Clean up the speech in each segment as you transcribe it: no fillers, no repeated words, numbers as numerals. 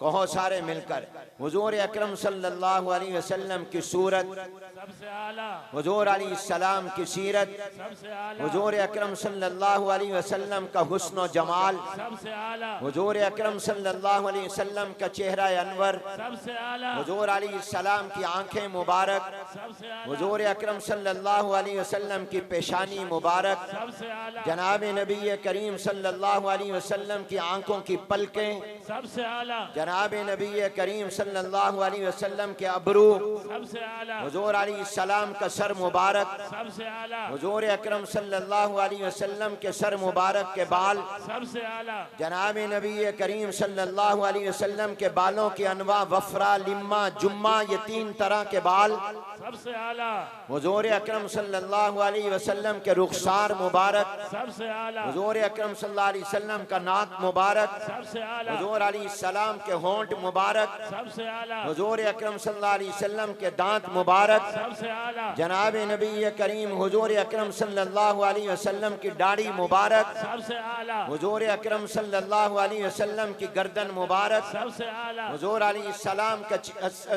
कहो सारे मिलकर, हुजूर अकरम सल्लल्लाहु अलैहि वसल्लम की सूरत सबसे आला, हुजूर अलैहिस्सलाम की सीरत, सबसे आला, हुजूर अकरम सल्लल्लाहु अलैहि वसल्लम का हुस्न जमाल, सबसे आला, हुजूर अकरम सल्लल्लाहु अलैहि वसल्लम का चेहरा अनवर, सबसे आला, हुजूर अलैहिस्सलाम की आंखें मुबारक, सबसे आला, हुजूर अकरम सल्लल्लाहु अलैहि वसल्लम की पेशानी मुबारक, सबसे आला, जनाब नबी करीम सल्लल्लाहु अलैहि वसल्लम की आंखों की पलकें, सबसे आला, जनाब नबी करीम सल्लल्लाहु अलैहि वसल्लम के अबरू, सबसे आला, हुजूर अलैहिस्सलाम का सर मुबारक, सबसे आला, हुजूर अकरम सल्लल्लाहु अलैहि वसल्लम के सर मुबारक के बाल, सबसे आला, जनाब नबी करीम सल्लल्लाहु अलैहि वसल्लम के बालों की अनवा, वफरा, लिम्मा, जुम्मा, ये 3 तरह के बाल, सबसे आला, हुजूर अकरम सल्लल्लाहु अलैहि वसल्लम के रुखसार मुबारक, सबसे आला, हुजूर अकरम सल्लल्लाहु अलैहि वसल्लम का नाक मुबारक, सबसे आला, हुजूर अलैहिस्सलाम के होंठ मुबारक, सबसे आला, हुजूर अकरम सल्लल्लाहु अलैहि वसल्लम के दांत मुबारक, सबसे आला, जनाब नबी करीम हुजूर अकरम सल्लल्लाहु अलैहि वसल्लम की दाढ़ी मुबारक, सबसे आला, हुजूर अकरम सल्लल्लाहु अलैहि वसल्लम की गर्दन मुबारक, सबसे आला, हुजूर अलैहिस्सलाम का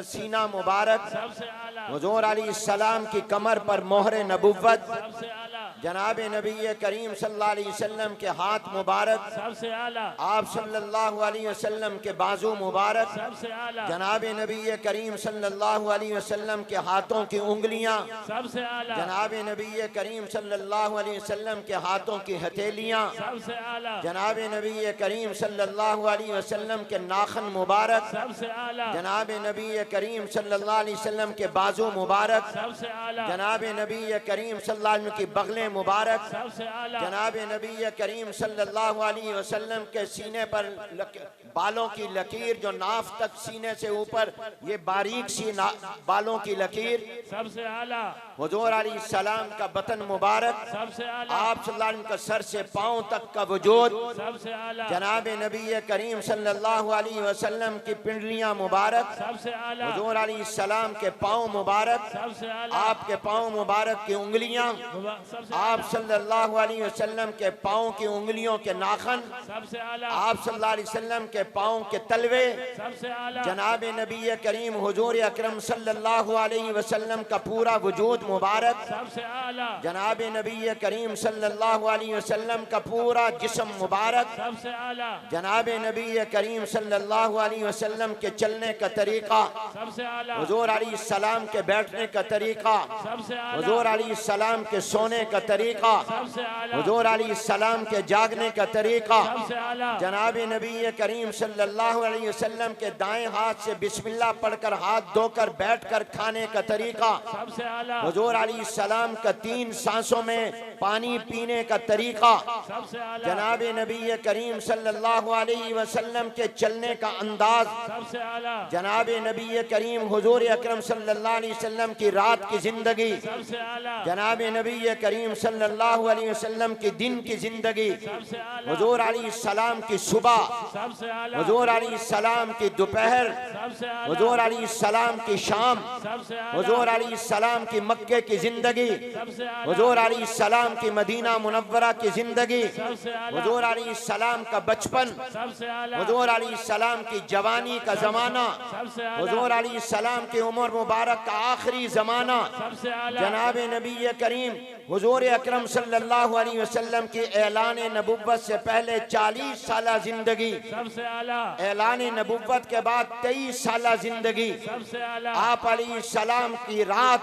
सीना मुबारक, सबसे आला, हुजूर अलैहिस्सलाम की कमर पर मोहर नबुव्वत, सबसे आला, जनाब नबी करीम सल्लल्लाहु अलैहि वसल्लम के हाथ मुबारक, सबसे आला, आप सल्लल्लाहु अलैहि वसल्लम के बाजू मुबारक, सबसे आला, जनाब नबी करीम सल्लल्लाहु अलैहि वसल्लम के हाथों की उंगलियां, सबसे आला, जनाब नबी करीम सल्लल्लाहु अलैहि वसल्लम के हाथों की हथेलियां, सबसे आला, जनाब नबी करीम सल्लल्लाहु अलैहि वसल्लम के नाखन मुबारक, सबसे आला, जनाब नबी करीम सल्लल्लाहु अलैहि वसल्लम के बाजू मुबारक, सबसे आला, जनाब नबी करीम सल्लल्लाहु अलैहि वसल्लम की बगलें मुबारक, सबसे आला, जनाब नबी करीम सल्लल्लाहु अलैहि वसल्लम के सीने पर बालों की लकीर, जो नाफ तक सीने से ऊपर, ये बारीक सी बालों की लकीर, सबसे आला, हुजूर अलैहिस्सलाम का बतन मुबारक, सबसे आला, आप सल्लल्लाहु अलैहि वसल्लम का सर से पांव तक का वजूद, सबसे आला, जनाब नबी करीम सल्लल्लाहु अलैहि वसल्लम की पिंडलियां मुबारक, सबसे आला, हुजूर अलैहिस्सलाम के पांव मुबारक, सबसे आला, आपके पांव मुबारक की उंगलियां, सबसे आप सल्लल्लाहु अलैहि वसल्लम के पांव की उंगलियों के नाखन, सबसे आला, आप सल्लल्लाहु अलैहि वसल्लम के पांव के तलवे, सबसे आला, जनाब नबी करीम हुजूर अकरम सल्लल्लाहु अलैहि वसल्लम का पूरा वजूद मुबारक, सबसे आला, जनाब नबी करीम सल्लल्लाहु अलैहि वसल्लम का पूरा जिस्म मुबारक, सबसे आला, जनाब नबी करीम सल्लल्लाहु अलैहि वसल्लम के चलने का तरीका, सबसे आला, हुजूर अलैहिस्सलाम के बैठने का तरीका, सबसे आला, हुजूर अलैहिस्सलाम के सोने का तरीका, सबसे आला, हुजूर अलैहिस्सलाम के जागने का तरीका, सबसे आला, जनाब नबी करीम सल्लल्लाहु अलैहि वसल्लम के दाएं हाथ से बिस्मिल्लाह पढ़कर हाथ धोकर बैठकर खाने का तरीका, सबसे आला, हुजूर अलैहिस्सलाम का 3 सांसों में पानी पीने का तरीका, सबसे आला, जनाब नबी करीम सल्लल्लाहु अलैहि वसल्लम के चलने का अंदाज, सबसे आला, जनाब नबी करीम हुजूर अकरम सल्लल्लाहु अलैहि वसल्लम की रात की जिंदगी, सबसे आला, जनाब नबी करीम सल्लल्लाहु अलैहि वसल्लम की दिन की जिंदगी, सबसे आला, हुजूर अलैहिस्सलाम की सुबह, सबसे आला, हुजूर अलैहिस्सलाम की दोपहर, सबसे आला, हुजूर अलैहिस्सलाम की शाम, सबसे आला, हुजूर अलैहिस्सलाम की मक्के की जिंदगी, सबसे आला, हुजूर अलैहिस्सलाम की मदीना मुनव्वरा की जिंदगी, सबसे आला, हुजूर अलैहिस्सलाम का बचपन, सबसे आला, हुजूर अलैहिस्सलाम की जवानी का जमाना, सबसे आला, हुजूर अलैहिस्सलाम की उम्र मुबारक का आखिरी जमाना, सबसे आला, जनाब नबी करीम हुजूर अकरम सल्लल्लाहु अलैहि वसल्लम की ऐलान नबुव्वत से पहले 40 साल जिंदगी, सबसे आला, ऐलान नबुव्वत के बाद 23 साल जिंदगी, सबसे आला, आप अलैहिस्सलाम की रात,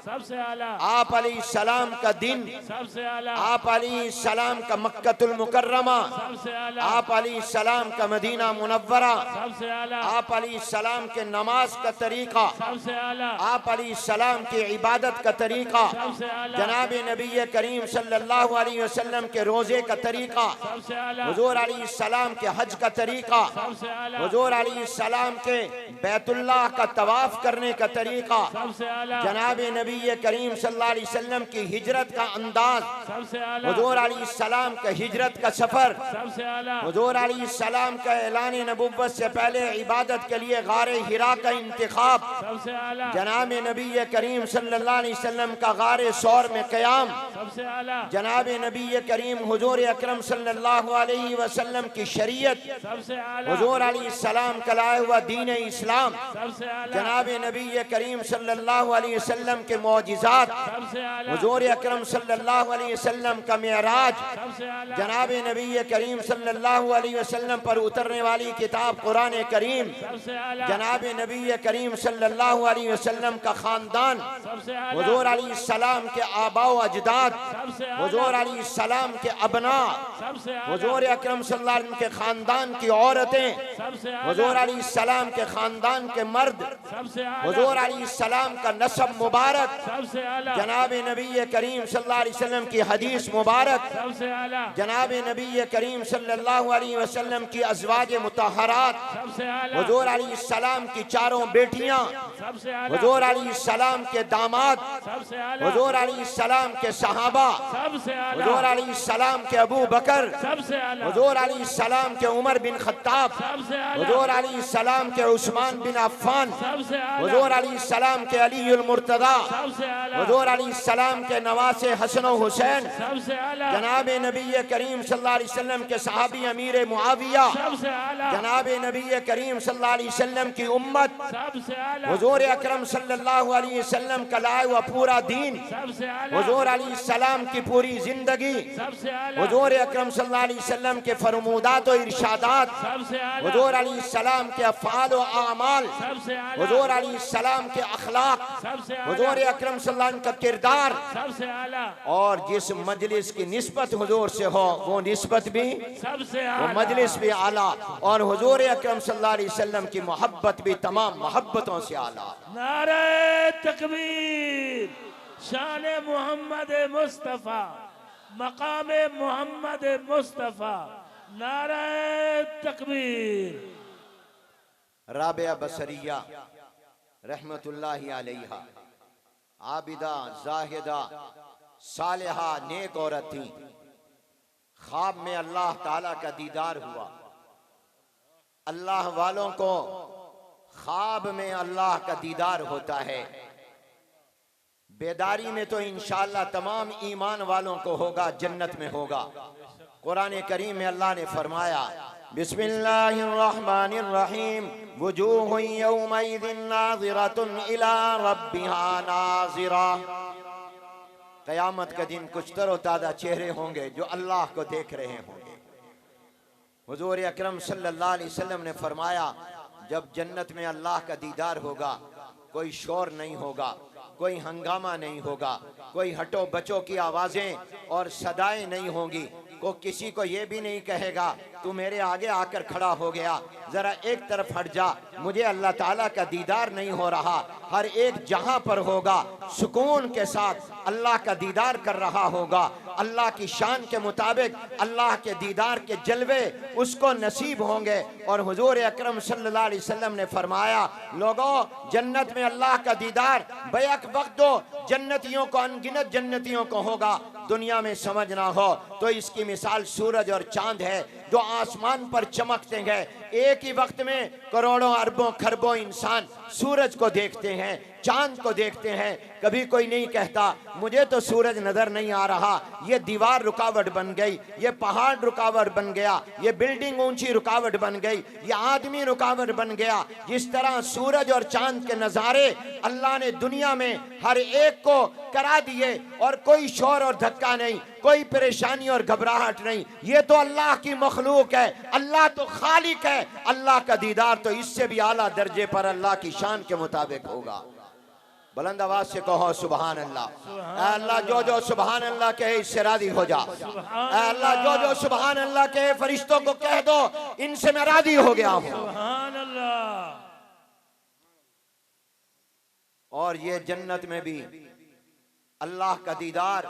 सबसे आला, आप अलैहिस्सलाम का दिन, सबसे आला, आप अलैहिस्सलाम का मक्कतुल मुकर्रमा, सबसे आला, आप अलैहिस्सलाम का मदीना मुनव्वरा, सबसे आला, आप अलैहिस्सलाम के नमाज का तरीका, सबसे आला, आप अलैहिस्सलाम की इबादत का तरीका, सबसे आला, जनाब नबी करीम सल्लल्लाहु अलैहि वसल्लम के रोजे का तरीका, सबसे आला, हुजूर अलैहिस्सलाम के हज का तरीका, सबसे आला, हुजूर अलैहिस्सलाम के बैतुल्लाह का तवाफ करने का तरीका, सबसे आला, जनाब नबी नबी करीम सल्लल्लाहु अलैहि वसल्लम की हिजरत का अंदाज, सबसे आला, हुजूर अलैहिस्सलाम का हिजरत का सफर, सबसे आला, हुजूर अलैहिस्सलाम का ऐलान नबुव्वत से पहले इबादत के लिए गारे हिरा का इंतखाब, सबसे आला, जनाब नबी करीम सल्लल्लाहु अलैहि वसल्लम का गारे सौर में क़याम, सबसे आला, जनाब नबी करीम हुजूर अकरम सल्लल्लाहु अलैहि वसल्लम की शरीयत, सबसे आला, हुजूर अलैहिस्सलाम का लाया हुआ दीन इस्लाम, सबसे आला, जनाब नबी करीम सल्लल्लाहु अलैहि वसल्लम के मौजिज़ात, सबसे आला, हुजूर अकरम सल्लल्लाहु अलैहि वसल्लम का मेराज, सबसे आला, जनाब नबी करीम सल्लल्लाहु अलैहि वसल्लम पर उतरने वाली किताब कुरान करीम, सबसे आला, जनाब नबी करीम सल्लल्लाहु अलैहि वसल्लम का खानदान, सबसे आला, हुजूर अलैहिस्सलाम के आबा व अजदाद, सबसे आला, हुजूर अलैहिस्सलाम के अबना, सबसे आला, हुजूर अकरम सल्लल्लाहु अलैहि वसल्लम के खानदान की औरतें, सबसे आला, हुजूर अलैहिस्सलाम के खानदान के मर्द, सबसे आला, हुजूर अलैहिस्सलाम का नसब मुबारक, सबसे आला, जनाब नबी करीम सल्लल्लाहु अलैहि वसल्लम की हदीस मुबारक, सबसे आला, जनाब नबी करीम सल्लल्लाहु अलैहि वसल्लम की अज़वाज मुतहहरात, सबसे आला, हुजूर अलैहिस्सलाम की चारों बेटियां, सबसे आला, हुजूर अलैहिस्सलाम के दामाद, सबसे आला, हुजूर अलैहिस्सलाम के सहाबा, सबसे आला, हुजूर अलैहिस्सलाम के अबू बकर, सबसे आला, हुजूर अलैहिस्सलाम के उमर बिन खत्ताब, सबसे आला, हुजूर अलैहिस्सलाम के उस्मान बिन अफ़्फ़ान, सबसे आला, हुजूर अलैहिस्सलाम के अलीउल मुर्तज़ा, सबसे आला, हुजूर अलैहिस्सलाम के नवासे हसन व हुसैन, सबसे आला, जनाब नबी करीम सल्लल्लाहु अलैहि वसल्लम के सहाबी अमीर मुआविया, सबसे आला, जनाब नबी करीम सल्लल्लाहु अलैहि वसल्लम की उम्मत, सबसे आला, हुजूर अकरम सल्लल्लाहु अलैहि वसल्लम का लाया हुआ पूरा दीन, सबसे आला, हुजूर अलैहिस्सलाम की पूरी जिंदगी, सबसे आला, हुजूर अकरम सल्लल्लाहु अलैहि वसल्लम के फरमूदात और इरशादात, सबसे आला, हुजूर अलैहिस्सलाम के अफ़आल व आमाल, सबसे आला, हुजूर अलैहिस्सलाम के अखलाक, सबसे हुजूर आला, अकरम सल्लल्लाहु अलैहि वसल्लम का किरदार, सबसे आला, और जिस मजलिस की निस्बत हुजूर से हो वो निस्बत भी, सबसे वो आला, मजलिस भी आला, और हुजूर अकरम सल्लल्लाहु अलैहि वसल्लम की मोहब्बत भी तमाम मोहब्बतों से आला। नारे तकबीर, शान मोहम्मद मुस्तफ़ा, मकाम मोहम्मद मुस्तफ़ा, नारे तकबीर। राबिया बसरिया रहमतुल्लाहि अलैहा आबिदा जाहिदा सालिहा नेक औरत थी। ख्वाब में अल्लाह ताला का दीदार हुआ। अल्लाह वालों को ख्वाब में अल्लाह का दीदार होता है, बेदारी में तो इंशाअल्लाह तमाम ईमान वालों को होगा, जन्नत में होगा। कुरान करीम में अल्लाह ने फरमाया, बिस्मिल्लाहिर्रहमानिर्रहीम, वुजूहुन यौमइज़िन नाज़िरतुन इला रब्बिहा नाज़िरा। क़यामत के दिन कुछ तरोताज़ा चेहरे होंगे जो अल्लाह को देख रहे होंगे। हुजूर अकरम सल्लल्लाहु अलैहि वसल्लम ने फरमाया, जब जन्नत में अल्लाह का दीदार होगा, कोई शोर नहीं होगा, कोई हंगामा नहीं होगा, कोई हटो बचो की आवाज़ें और सदाएं नहीं होंगी। को किसी को ये भी नहीं कहेगा तू मेरे आगे आकर खड़ा हो गया, ज़रा एक तरफ हट जा, मुझे अल्लाह ताला का दीदार नहीं हो रहा। हर एक जहां पर होगा सुकून के साथ अल्लाह का दीदार कर रहा होगा। अल्लाह की शान के मुताबिक अल्लाह के दीदार के जलवे उसको नसीब होंगे। और हुजूर अकरम सल्लल्लाहु अलैहि वसल्लम ने फरमाया, लोगों जन्नत में अल्लाह का दीदार बैक वक्त दो जन्नतियों को, अनगिनत जन्नतियों को होगा। दुनिया में समझना हो तो इसकी मिसाल सूरज और चांद है जो आसमान पर चमकते हैं। एक ही वक्त में करोड़ों अरबों खरबों इंसान सूरज को देखते हैं, चांद को देखते हैं। कभी कोई नहीं कहता मुझे तो सूरज नजर नहीं आ रहा, ये दीवार रुकावट बन गई, ये पहाड़ रुकावट बन गया, ये बिल्डिंग ऊंची रुकावट बन गई, ये आदमी रुकावट बन गया। जिस तरह सूरज और चांद के नज़ारे अल्लाह ने दुनिया में हर एक को करा दिए और कोई शोर और धक्का नहीं, कोई परेशानी और घबराहट नहीं। ये तो अल्लाह की मखलूक है, अल्लाह तो खालिक है। अल्लाह का दीदार तो इससे भी आला दर्जे पर अल्लाह की शान के मुताबिक होगा। बुलंद आवाज से कहो सुभान अल्लाह। अल्लाह जो जो सुभान अल्लाह कहे इससे राजी हो जा। अल्लाह जो जो सुभान अल्लाह कहे फरिश्तों को कह दो इनसे मैं राजी हो गया हूँ। सुभान अल्लाह। और ये जन्नत में भी अल्लाह का दीदार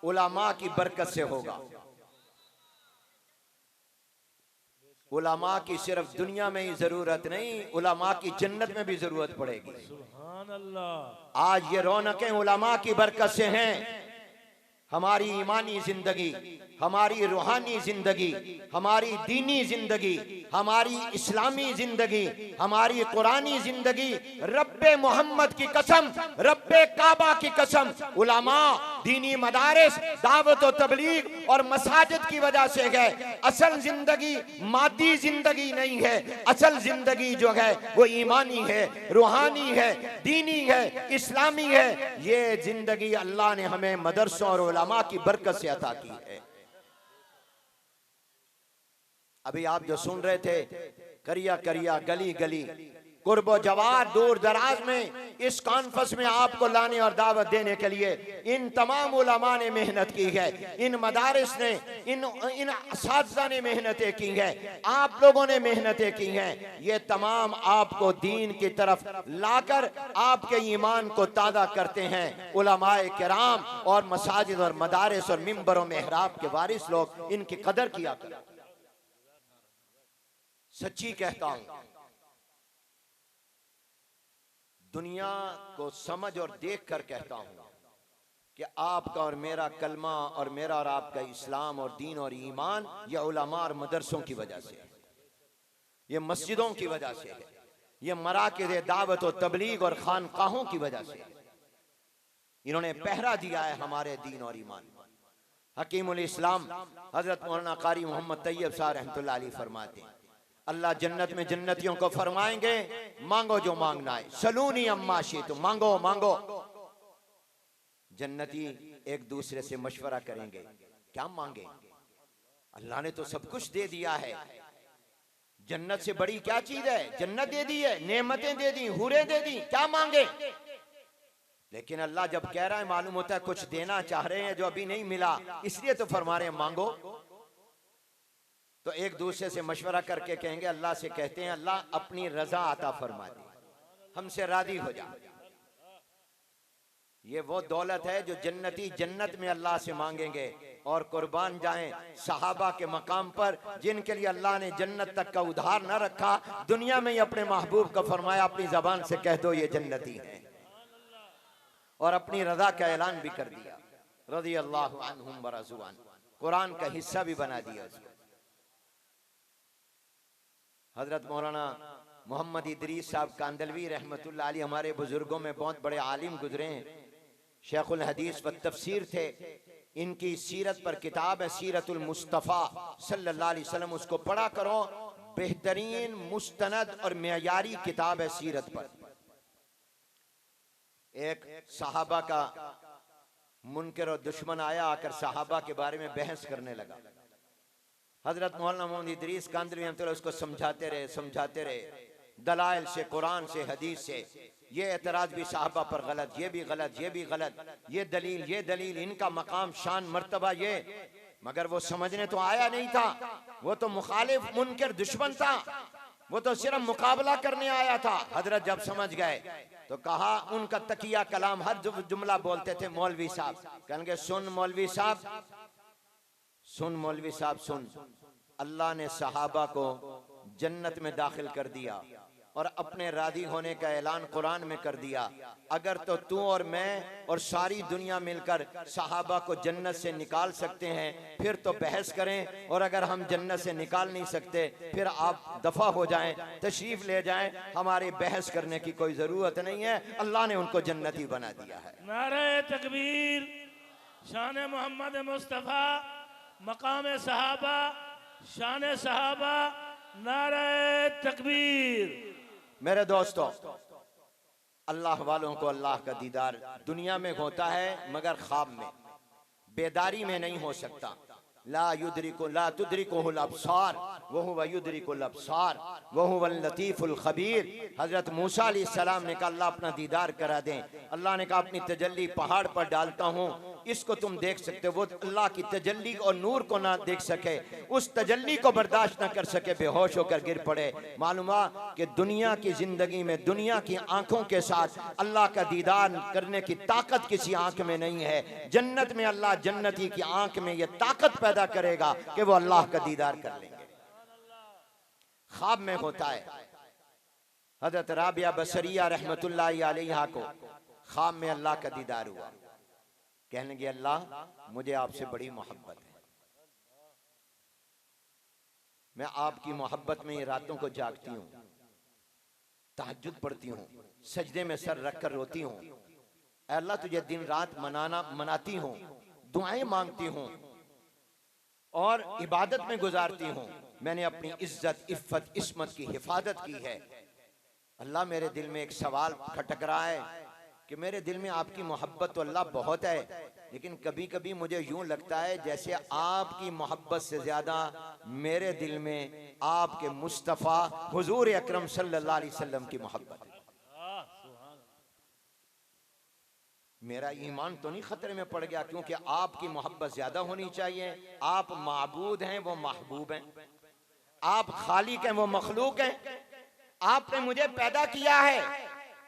उलमा की बरकत से होगा। उलमा की सिर्फ दुनिया में ही जरूरत नहीं, उलमा की जन्नत में भी जरूरत पड़ेगी। सुभान अल्लाह। आज ये रौनकें उलमा की बरकत से हैं। हमारी ईमानी जिंदगी, हमारी रूहानी जिंदगी, हमारी दीनी जिंदगी, हमारी इस्लामी जिंदगी, हमारी कुरानी जिंदगी, रब्बे मोहम्मद की कसम, रब्बे काबा की कसम, उलमा, दीनी मदारिस, दावत और तबलीग और मसाजिद की वजह से है। असल जिंदगी मादी जिंदगी नहीं है, असल जिंदगी जो है वो ईमानी है, रूहानी है, दीनी है, इस्लामी है। ये जिंदगी अल्लाह ने हमें मदरसों और उलमा की बरकत से अता की है। अभी आप जो सुन रहे थे, करिया करिया गली गली, कुर्बो जवार, दूर दराज में इस कॉन्फ्रेंस में आपको लाने और दावत देने के लिए इन तमाम उलमा ने मेहनत की है, इन मदारिस ने, इन असातिज़ा ने मेहनतें की हैं, आप लोगों ने मेहनतें की हैं। ये तमाम आपको दीन की तरफ लाकर आपके ईमान को ताज़ा करते हैं। उलमाए किराम और मसाजिद और मदारिस और मिंबरों मेहराब के वारिस लोग, इनकी कदर किया करें। सच्ची कहता हूं, दुनिया को समझ और देख कर कहता हूं कि आपका और मेरा कलमा और मेरा और आपका इस्लाम और दीन और ईमान ये उलमा और मदरसों की वजह से है, ये मस्जिदों की वजह से है, ये मराकिज़ दावत और तबलीग और खानकाहों की वजह से है। इन्होंने पहरा दिया है हमारे दीन और ईमान। हकीमुल इस्लाम हजरत मौलाना कारी मोहम्मद तैयब साहब रहमतुल्लाह अलैह फरमाते हैं, अल्लाह जन्नत में जन्नतियों को फरमाएंगे, मांगो जो मांगना है, सलूनी अम्मा शीतुम, मांगो मांगो। जन्नती एक दूसरे से मशवरा करेंगे, क्या मांगे? अल्लाह ने तो सब कुछ दे दिया है, जन्नत से बड़ी क्या चीज है? जन्नत दे दी है, नेमतें दे दी, हुरे दे दी, क्या मांगे? लेकिन अल्लाह जब कह रहा है, मालूम होता है कुछ देना चाह रहे हैं जो अभी नहीं मिला, इसलिए तो फरमा रहे हैं मांगो। तो एक दूसरे से मशवरा करके कहेंगे, अल्लाह से कहते हैं, अल्लाह अपनी रजा अता फरमा दे, हमसे राजी हो जा। ये वो दौलत है जो जन्नती जन्नत में अल्लाह से मांगेंगे। और कुर्बान जाएं सहाबा के मकाम पर, जिनके लिए अल्लाह ने जन्नत तक का उधार न रखा, दुनिया में ही अपने महबूब को फरमाया, अपनी जबान से कह दो ये जन्नती हैं, और अपनी रजा का ऐलान भी कर दिया, रज़ी अल्लाहु अन्हुम व रज़ू अन्हु, कुरान का हिस्सा भी बना दिया उसको। हजरत मौलाना मोहम्मद इदरीस साहब कांदलवी रहमतुल्लाह अलैह हमारे बुजुर्गों में बहुत बड़े आलिम गुजरे हैं, शेखुल हदीस व तफसीर थे। इनकी सीरत पर किताब है सीरतुल मुस्तफ़ा सल्लल्लाहु अलैहि वसल्लम, उसको पढ़ा करो, बेहतरीन मुस्तनद और मेयारी किताब है सीरत पर। एक सहाबा का मुनकर और दुश्मन आया, आकर सहाबा के बारे में बहस करने लगा। हजरत मौलाना मोहम्मद इदरीस कांदलवी उसको समझाते रहे दलाइल से, कुरान से, हदीस से। ये एतराज भी साहबा पर गलत, ये भी गलत, ये भी गलत, ये दलील, इनका मकाम शान मर्तबा ये। मगर वो समझने तो आया नहीं था, वो तो मुखालिफ मुनकर दुश्मन था, वो तो सिर्फ मुकाबला करने आया था। हजरत जब समझ गए तो कहा, उनका तकिया कलाम हर जुमला बोलते थे, मौलवी साहब कहेंगे, सुन मौलवी साहब, सुन मौलवी साहब सुन, अल्लाह ने सहाबा को जन्नत में दाखिल कर दिया और अपने राजी होने का ऐलान कुरान में कर दिया। अगर तो तू और मैं और सारी दुनिया मिलकर सहाबा को जन्नत से निकाल सकते हैं, फिर तो बहस करें, और अगर हम जन्नत से निकाल नहीं सकते, फिर आप दफा हो जाएं, तशरीफ ले जाएं, हमारी बहस करने की कोई जरूरत नहीं है। अल्लाह ने उनको जन्नती बना दिया है। नारे तकबीर, शान मोहम्मद मुस्तफ़ा, मकाम सहाबा, शान सहाबा, नारे तकबीर। मेरे दोस्तों, अल्लाह वालों को अल्लाह का दीदार दुनिया में होता है, मगर ख्वाब में, बेदारी में नहीं हो सकता। ला तुदरिकुहुल अब्सार व हुवा युदरिकुल अब्सार व हुवल लतीफुल खबीर। हजरत मूसा अलैहिस्सलाम ने कहा, अल्लाह अपना दीदार करा दें। अल्लाह ने कहा, अपनी तजल्ली पहाड़ पर डालता हूँ, इसको तुम देख सकते हो। वो अल्लाह की तजल्ली और नूर को ना देख सके, उस तजल्ली को बर्दाश्त ना कर सके, बेहोश होकर गिर पड़े। मालूम कि दुनिया की जिंदगी में दुनिया की आंखों के साथ अल्लाह का दीदार करने की ताकत किसी आंख में नहीं है। जन्नत में अल्लाह जन्नती की आंख में यह ताकत पैदा करेगा कि वो अल्लाह का दीदार कर लेंगे। ख्वाब में होता है। हजरत राबिया बसरिया रहमतुल्लाह अलैहा को ख्वाब में अल्लाह का दीदार हुआ। कहने लगे अल्लाह मुझे आपसे बड़ी मोहब्बत है, मैं आपकी मोहब्बत में रातों को जागती हूँ, तहज्जुद पढ़ती हूँ, सजदे में सर रखकर रोती हूँ। अल्लाह तुझे दिन रात मनाती हूँ, दुआएं मांगती हूँ और इबादत में गुजारती हूँ। मैंने अपनी इज्जत इफ़्फ़त इस्मत की हिफाजत की है। अल्लाह मेरे दिल में एक सवाल खटक रहा है कि मेरे दिल में आपकी मोहब्बत तो अल्लाह बहुत है, लेकिन कभी कभी मुझे यूं लगता है जैसे आपकी मोहब्बत से ज्यादा मेरे दिल में आपके मुस्तफ़ा हुजूर अकरम सल्लल्लाहु अलैहि वसल्लम की मोहब्बत है। मेरा ईमान तो नहीं खतरे में पड़ गया, क्योंकि आपकी मोहब्बत ज्यादा होनी चाहिए। आप माबूद हैं, वो महबूब हैं। आप खालिक हैं, वो मखलूक हैं। आपने मुझे पैदा किया है,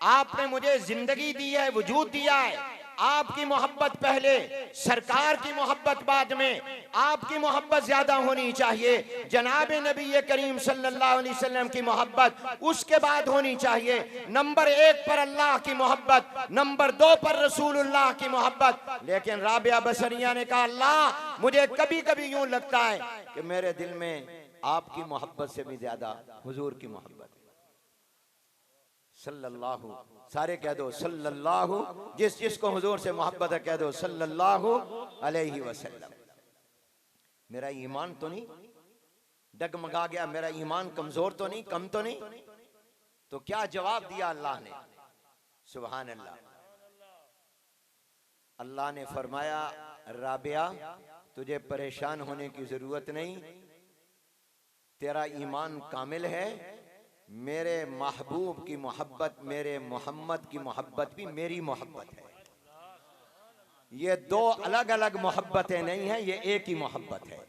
आपने मुझे जिंदगी दी है, वजूद दिया है। आपकी मोहब्बत पहले, सरकार की मोहब्बत बाद में। आपकी मोहब्बत ज्यादा होनी चाहिए। जनाब नबी करीम सल्लल्लाहु अलैहि वसल्लम की मोहब्बत उसके बाद होनी चाहिए। नंबर 1 पर अल्लाह की मोहब्बत, नंबर 2 पर रसूलुल्लाह की मोहब्बत। लेकिन राबिया बसरिया ने कहा अल्लाह मुझे कभी कभी यूं लगता है कि मेरे दिल में आपकी मोहब्बत से भी ज्यादा हुजूर की मोहब्बत। सल्लल्लाहु, सारे कह दो सल्लल्लाहु, जिसको हुजूर से मोहब्बत है कह दो सल्लल्लाहु अलैहि वसल्लम। मेरा ईमान तो नहीं डगमगा गया, मेरा ईमान कमजोर तो नहीं, कम तो नहीं? तो क्या जवाब दिया अल्लाह ने? सुभान अल्लाह। अल्लाह ने फरमाया राबिया तुझे परेशान होने की जरूरत नहीं, तेरा ईमान कामिल है। मेरे महबूब की मोहब्बत, मेरे मोहम्मद की मोहब्बत भी मेरी मोहब्बत है। ये 2 अलग अलग मोहब्बतें नहीं हैं, ये एक ही मोहब्बत है।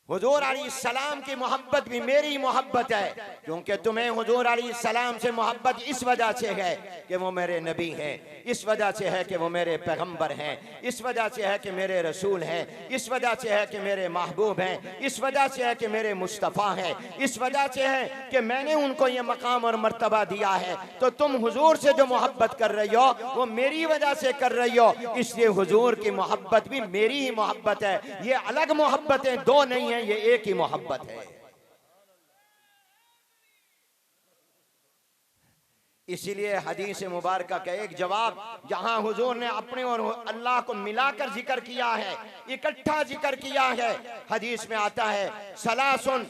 हुजूर अलैहिस्सलाम की मोहब्बत भी मेरी मोहब्बत है, क्योंकि तुम्हें हुजूर अलैहिस्सलाम से मोहब्बत इस वजह से है कि वो मेरे नबी हैं, इस वजह से है कि वो मेरे पैगंबर हैं, इस वजह से है कि मेरे रसूल हैं, इस वजह से है कि मेरे महबूब हैं, इस वजह से है कि मेरे मुस्तफ़ा हैं, इस वजह से है कि मैंने उनको ये मकाम और मर्तबा दिया है। तो तुम हुजूर से जो मोहब्बत कर रही हो वो मेरी वजह से कर रही हो, इसलिए हुजूर की मोहब्बत भी मेरी ही मोहब्बत है। ये अलग मोहब्बतें 2 नहीं, ये एक ही मोहब्बत है। इसीलिए हदीस मुबारक का एक जवाब जहां हुजूर ने अपने और अल्लाह को मिलाकर जिक्र किया है, इकट्ठा जिक्र किया है। हदीस में आता है सलासुन,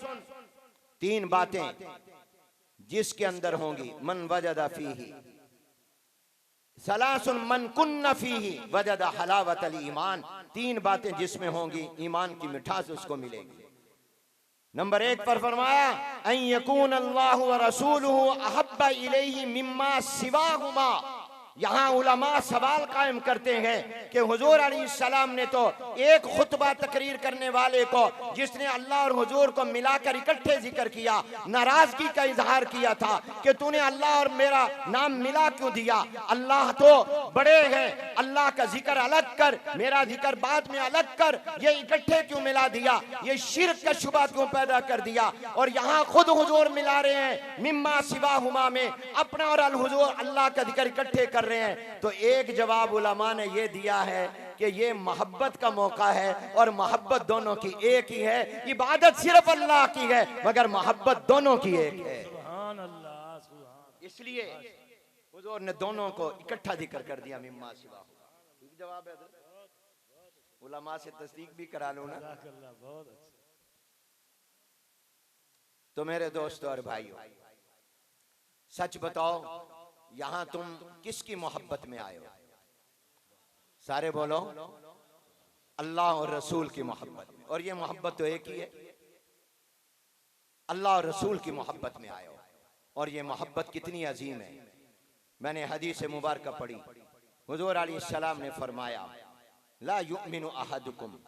3 बातें जिसके अंदर होंगी, मन वजदा फीही सलासुन मन कुन्न फीही वजदा हलावतल ईमान। 3 बातें जिसमें होंगी ईमान की मिठास उसको मिलेगी। नंबर 1 पर फरमाया अन यकून अल्लाह व रसूलुहु अहब्बा इलैहि मिम्मा सिवाहुमा। यहाँ उलमा सवाल कायम करते हैं कि हुजूर अलैहिस्सलाम ने तो एक खुतबा तकरीर करने वाले को जिसने अल्लाह और हुजूर को मिलाकर इकट्ठे जिक्र किया, नाराजगी का इजहार किया था कि तूने अल्लाह और मेरा नाम मिला क्यों दिया? अल्लाह तो बड़े हैं, अल्लाह का जिक्र अलग कर, मेरा जिक्र बाद में अलग कर, ये इकट्ठे क्यों मिला दिया? ये शिर्क का शुबा क्यों पैदा कर दिया? और यहाँ खुद हुजूर मिला रहे हैं मिम्मा सिवाहुमा में, अपना और अल हुजूर अल्लाह का जिक्र इकट्ठे कर रहे हैं। तो एक जवाब उलमा ने ये दिया है कि ये मोहब्बत का मौका है और मोहब्बत दोनों की एक ही है। इबादत सिर्फ अल्लाह की है मगर मोहब्बत दोनों की एक है। इसलिए हुजूर ने दोनों को इकट्ठा जिक्र कर दिया मिम्मा सिवा। ठीक जवाब है, उलमा से तस्दीक भी करा लो ना। तो मेरे दोस्तों और भाइयों, सच बताओ यहां तुम किसकी मोहब्बत में आए हो? सारे बोलो अल्लाह और रसूल की मोहब्बत में। और ये मोहब्बत तो एक ही है, अल्लाह और रसूल की मोहब्बत में आए हो। और ये मोहब्बत कितनी अजीम है। मैंने हदीस मुबारक पढ़ी, हुजूर अलैहिस्सलाम ने फरमाया ला युमिनु अहदुकुम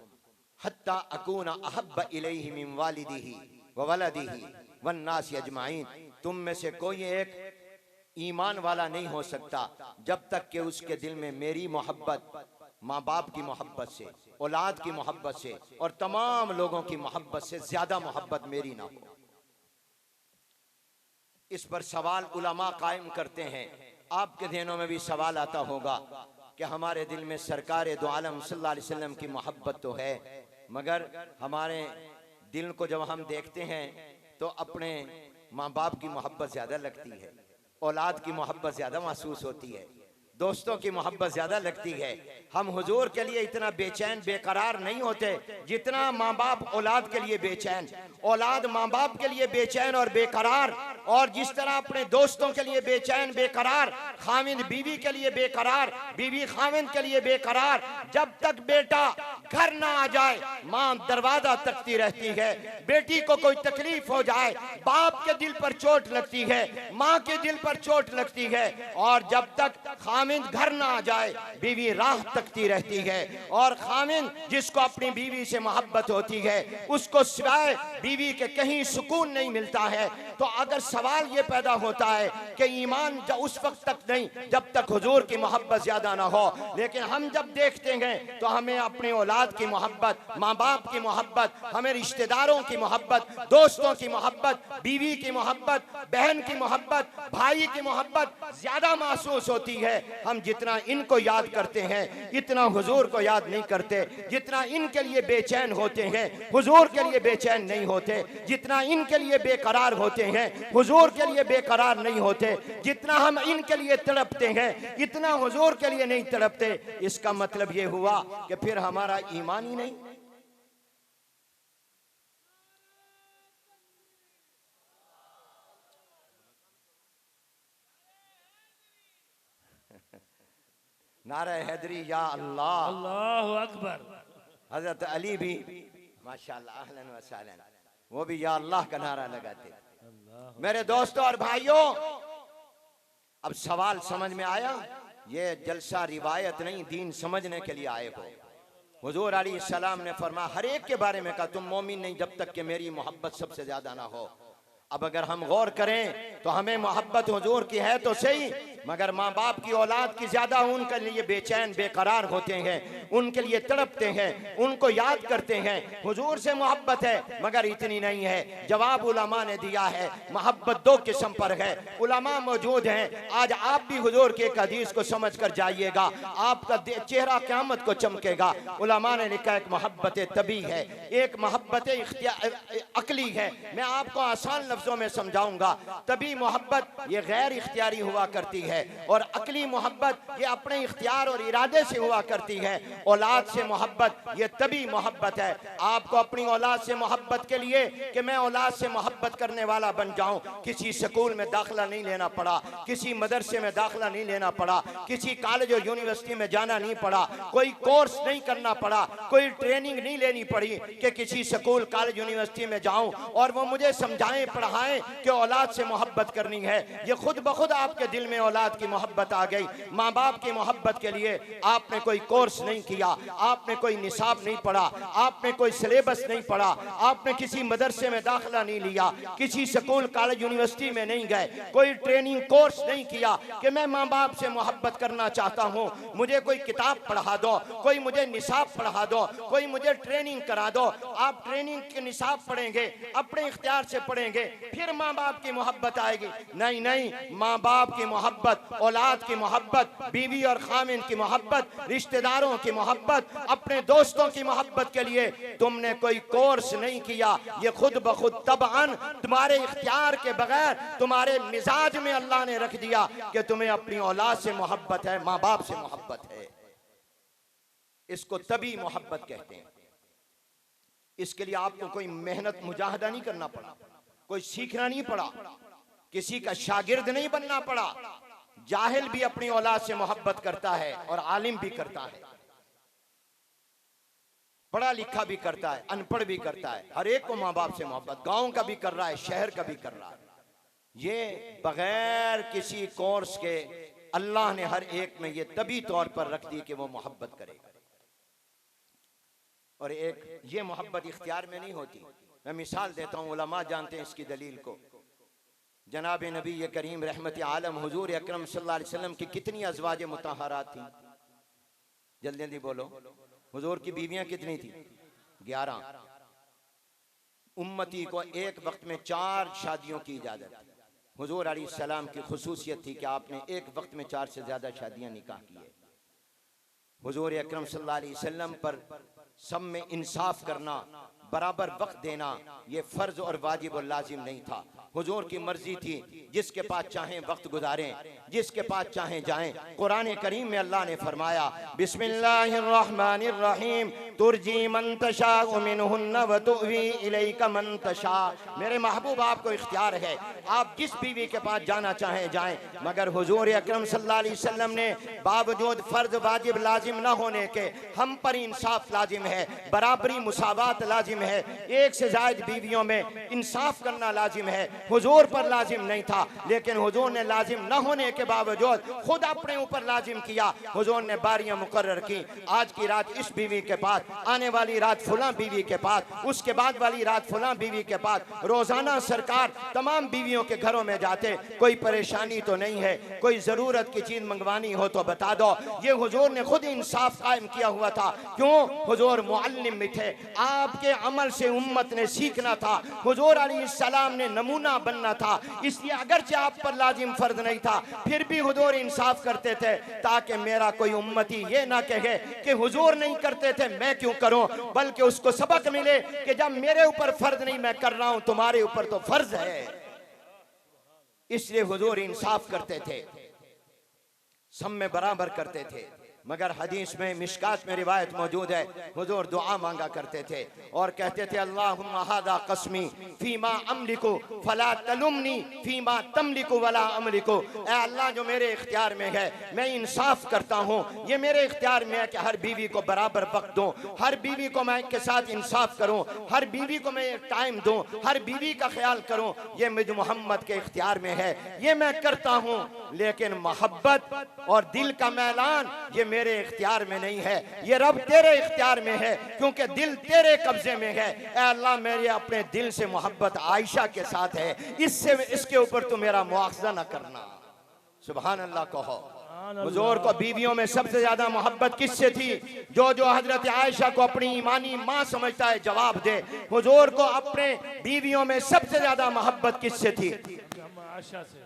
हत्ता अकूना अहब्बा इलैहि मिन वालिदिही व वलदिही वन नास अजमाइन। तुम में से कोई एक ईमान वाला नहीं हो सकता जब तक कि उसके दिल में मेरी मोहब्बत, माँ बाप की मोहब्बत से, औलाद की मोहब्बत से और तमाम लोगों की मोहब्बत से ज्यादा मोहब्बत मेरी ना हो। इस पर सवाल उलमा कायम करते हैं। आपके ज़हनों में भी सवाल आता होगा कि हमारे दिल में सरकार दो आलम सल्लल्लाहु अलैहि वसल्लम की मोहब्बत तो है, मगर हमारे दिल को जब हम देखते हैं तो अपने माँ बाप की मोहब्बत ज़्यादा लगती है, औलाद की मोहब्बत ज़्यादा महसूस होती है, दोस्तों की मोहब्बत ज़्यादा लगती है। हम हुजूर के लिए इतना बेचैन बेकरार नहीं होते जितना माँ बाप औलाद के लिए बेचैन, औलाद माँ बाप के लिए बेचैन और बेकरार, और जिस तरह अपने दोस्तों के लिए बेचैन बेकरार, खाविंद बीवी के लिए बेकरार, बीवी खाविंद के लिए बेकरार। जब तक बेटा घर ना आ जाए माँ दरवाजा तकती रहती है। बेटी को कोई तकलीफ हो जाए बाप के दिल पर चोट लगती है, माँ के दिल पर चोट लगती है, और जब तक खाविंद घर ना आ जाए बीवी राह तकती रहती है। और खाविंद जिसको अपनी बीवी से मोहब्बत होती है उसको सिवाय बीवी के कहीं सुकून नहीं मिलता है। तो अगर सवाल ये पैदा होता है कि ईमान उस वक्त तक नहीं जब तक हुजूर की मोहब्बत ज्यादा ना हो, लेकिन हम जब देखते हैं तो हमें अपनी औलाद की मोहब्बत, माँ बाप की मोहब्बत, हमें रिश्तेदारों की मोहब्बत, दोस्तों की मोहब्बत, बीवी की मोहब्बत, बहन की मोहब्बत, भाई की मोहब्बत ज्यादा महसूस होती है। हम जितना इनको याद करते हैं इतना हुजूर को याद नहीं करते। जितना इनके लिए बेचैन होते हैं हुजूर के लिए बेचैन नहीं होते। जितना इनके लिए बेकरार होते हैं हुजूर के लिए बेकरार नहीं होते। जितना हम इनके लिए तड़पते हैं इतना हुजूर के लिए नहीं तड़पते। इसका मतलब ये हुआ कि फिर हमारा ईमान ही नहीं। नारा हैदरी या अल्लाह, अल्लाहु अकबर। हजरत अली भी माशाल्लाह अहलन व सहलन, वो भी या अल्लाह का नारा लगाते। मेरे दोस्तों और भाइयों, अब सवाल समझ में आया। ये जलसा रिवायत नहीं, दीन समझने के लिए आए हो। हुजूर अलैहिस्सलाम ने फरमाया हर एक के बारे में कहा तुम मोमिन नहीं जब तक कि मेरी मोहब्बत सबसे ज्यादा ना हो। अब अगर हम गौर करें तो हमें मोहब्बत हुजूर की है तो सही, मगर माँ बाप की औलाद की ज्यादा उनके लिए बेचैन बेकरार होते हैं, उनके लिए तड़पते हैं, उनको याद करते हैं। हुजूर से मोहब्बत है मगर इतनी नहीं है। जवाब उलमा ने दिया है, मोहब्बत दो किस्म पर है। उलमा मौजूद हैं, आज आप भी हुजूर के एक हदीस को समझ कर जाइएगा, आपका चेहरा क़यामत को चमकेगा। उलमा ने लिखा एक मोहब्बत तबी है, एक मोहब्बत अकली है। मैं आपको आसान लफ्जों में समझाऊंगा। तभी मोहब्बत ये गैर इख्तियारी हुआ करती है, और अकली मोहब्बत ये अपने इख्तियार और इरादे से हुआ करती है। औलाद से मोहब्बत ये तभी मोहब्बत है। आपको अपनी औलाद से मोहब्बत के लिए कि मैं औलाद से मोहब्बत करने वाला बन जाऊं, किसी स्कूल में दाखिला नहीं लेना पड़ा, किसी मदरसे में दाखिला नहीं लेना पड़ा, किसी कॉलेज और यूनिवर्सिटी में जाना नहीं पड़ा, कोई कोर्स नहीं करना पड़ा, कोई ट्रेनिंग नहीं लेनी पड़ी कि किसी स्कूल कॉलेज यूनिवर्सिटी में जाऊं और वो मुझे समझाएं पढ़ाएं कि औलाद से मोहब्बत करनी है। ये खुद ब खुद आपके दिल में औलाद की मोहब्बत आ गई। माँ बाप की मोहब्बत के लिए आपने कोई कोर्स नहीं किया, आपने कोई निसाब नहीं पढ़ा, आपने कोई सिलेबस नहीं पढ़ा, आपने किसी मदरसे में दाखिला नहीं लिया, किसी स्कूल कॉलेज यूनिवर्सिटी में नहीं गए, कोई ट्रेनिंग कोर्स नहीं किया कि मैं माँ बाप से मोहब्बत करना चाहता हूँ, मुझे कोई किताब पढ़ा दो, कोई मुझे निसाब पढ़ा दो, कोई मुझे ट्रेनिंग करा दो। आप ट्रेनिंग के निसाब पढ़ेंगे, अपने इख्तियार से पढ़ेंगे, फिर माँ बाप की मोहब्बत आएगी। नहीं नहीं, माँ बाप की मोहब्बत, औलाद की मोहब्बत, बीवी और खामिन की मोहब्बत, रिश्तेदारों की मोहब्बत, अपने दोस्तों की मोहब्बत के लिए तुमने कोई कोर्स नहीं किया। ये खुद ब खुद तबअन तुम्हारे इख्तियार के बगैर तुम्हारे मिजाज में अल्लाह ने रख दिया कि तुम्हें अपनी औलाद से मोहब्बत है, माँ बाप से मोहब्बत है। इसको तभी मोहब्बत कहते हैं। इसके लिए आपको कोई मेहनत मुजाहदा नहीं करना पड़ा, कोई सीखना नहीं पड़ा, किसी का शागिर्द नहीं बनना पड़ा। जाहिल भी अपनी औलाद से मोहब्बत करता है और आलिम भी करता है, पढ़ा लिखा भी करता है, अनपढ़ भी करता है। हर एक को माँ बाप से मोहब्बत, गांव का भी कर रहा है, शहर का भी कर रहा है। ये बगैर किसी कोर्स के अल्लाह ने हर एक में ये तभी तौर पर रख दी कि वो मोहब्बत करेगा। और एक ये मोहब्बत इख्तियार में नहीं होती। मैं मिसाल देता हूँ, उलमा जानते हैं इसकी दलील को। जनाब नबी करीम रहमत आलम हुजूर अकरम सल्लल्लाहु अलैहि वसल्लम की कितनी अज़वाज मुतहरात थी? जल्दी जल्दी बोलो। हुजूर की बीवियां कितनी थी? 11। उम्मती को एक वक्त में 4 शादियों की इजाजत थी। हुजूर अलैहिस्सलाम की खुसूसियत थी कि आपने एक वक्त में 4 से ज्यादा शादियां निकाह की है। हुजूर अकरम सल्लल्लाहु अलैहि वसल्लम पर सब में इंसाफ करना, बराबर वक्त देना, ये फर्ज और वाजिब और लाजिम नहीं था। हुजूर की मर्जी थी, जिसके पास चाहें वक्त गुजारें, जिसके पास चाहें जाएं। कुरान करीम में अल्लाह ने फरमाया बिस्मिल्लाहिर्रहमानिर्रहीम तुरजी मन तशाउ मिनहुन्ना व तुवी इलैका मन तशा। मेरे महबूब आपको इख्तियार है, आप जिस बीवी के पास जाना चाहें जाएं, मगर हुजूर अकरम सल्लल्लाहु अलैहि वसल्लम ने बावजूद फर्ज वाजिब लाजिम न होने के हम पर इंसाफ लाजिम है, बराबरी मुसावात लाजिम है, एक से ज्यादा बीवियों में इंसाफ करना लाजिम है। हुजूर पर लाजिम नहीं था, लेकिन हुजूर ने लाजिम न होने के बावजूद खुद अपने ऊपर लाजिम किया। हुजूर ने बारियां मुकर्रर की, आज की रात इस बीवी के पास, आने वाली रात फुला बीवी के पास, उसके बाद वाली रात फुला बीवी के पास। रोजाना सरकार तमाम बीवियों के घरों में जाते, कोई परेशानी तो नहीं है, कोई जरूरत की चीज मंगवानी हो तो बता दो। ये हुजूर ने खुद इंसाफ कायम किया हुआ था। क्यों? हुजूर मुअल्लिम भी थे, आपके अमल से उम्मत ने सीखना था, हुजूर अलैहिस्सलाम ने नमूना बनना था। इसलिए अगरचे आप पर लाजिम फर्ज नहीं था, फिर भी हुजूर इंसाफ करते थे, ताकि मेरा कोई उम्मती ये ना कहे कि हुजूर नहीं करते थे मैं क्यों करूं, बल्कि उसको सबक मिले कि जब मेरे ऊपर फर्ज नहीं मैं कर रहा हूं, तुम्हारे ऊपर तो फर्ज है। इसलिए हुजूर इंसाफ करते थे, सब में बराबर करते थे। मगर हदीस में मिशकात में रिवायत मौजूद है, हुजूर दुआ मांगा करते थे और कहते थे अल्लाहुम्मा हादा कस्मी फीमा अमलिकु फला तलुमनी फीमा तमलिकु वला अमलिकु। ऐ अल्लाह, जो मेरे इख्तियार में है मैं इंसाफ करता हूँ, ये मेरे इख्तियार में है कि हर बीवी को बराबर वक्त दूँ, हर बीवी को मैं के साथ इंसाफ करूँ, हर बीवी को मैं टाइम दूँ, हर बीवी का ख्याल करूँ। ये मुझ मोहम्मद के इख्तियार में है, ये मैं करता हूँ। लेकिन मोहब्बत और दिल का मैलान ये मेरे इख्तियार में नहीं है, ये रब तेरे इख्तियार में है, क्योंकि दिल तेरे कब्जे में है। ऐ अल्लाह, मेरे अपने दिल से मोहब्बत आयशा के साथ है, इसके ऊपर तो मेरा मुआखजा न करना। सुभान अल्लाह कहो। हुजूर को बीवियों में सबसे ज्यादा मोहब्बत किससे थी? जो हजरत आयशा को अपनी ईमानी माँ समझता है जवाब दे। हुजूर को अपने बीवियों में सबसे ज्यादा मोहब्बत किससे थी? आयशा से।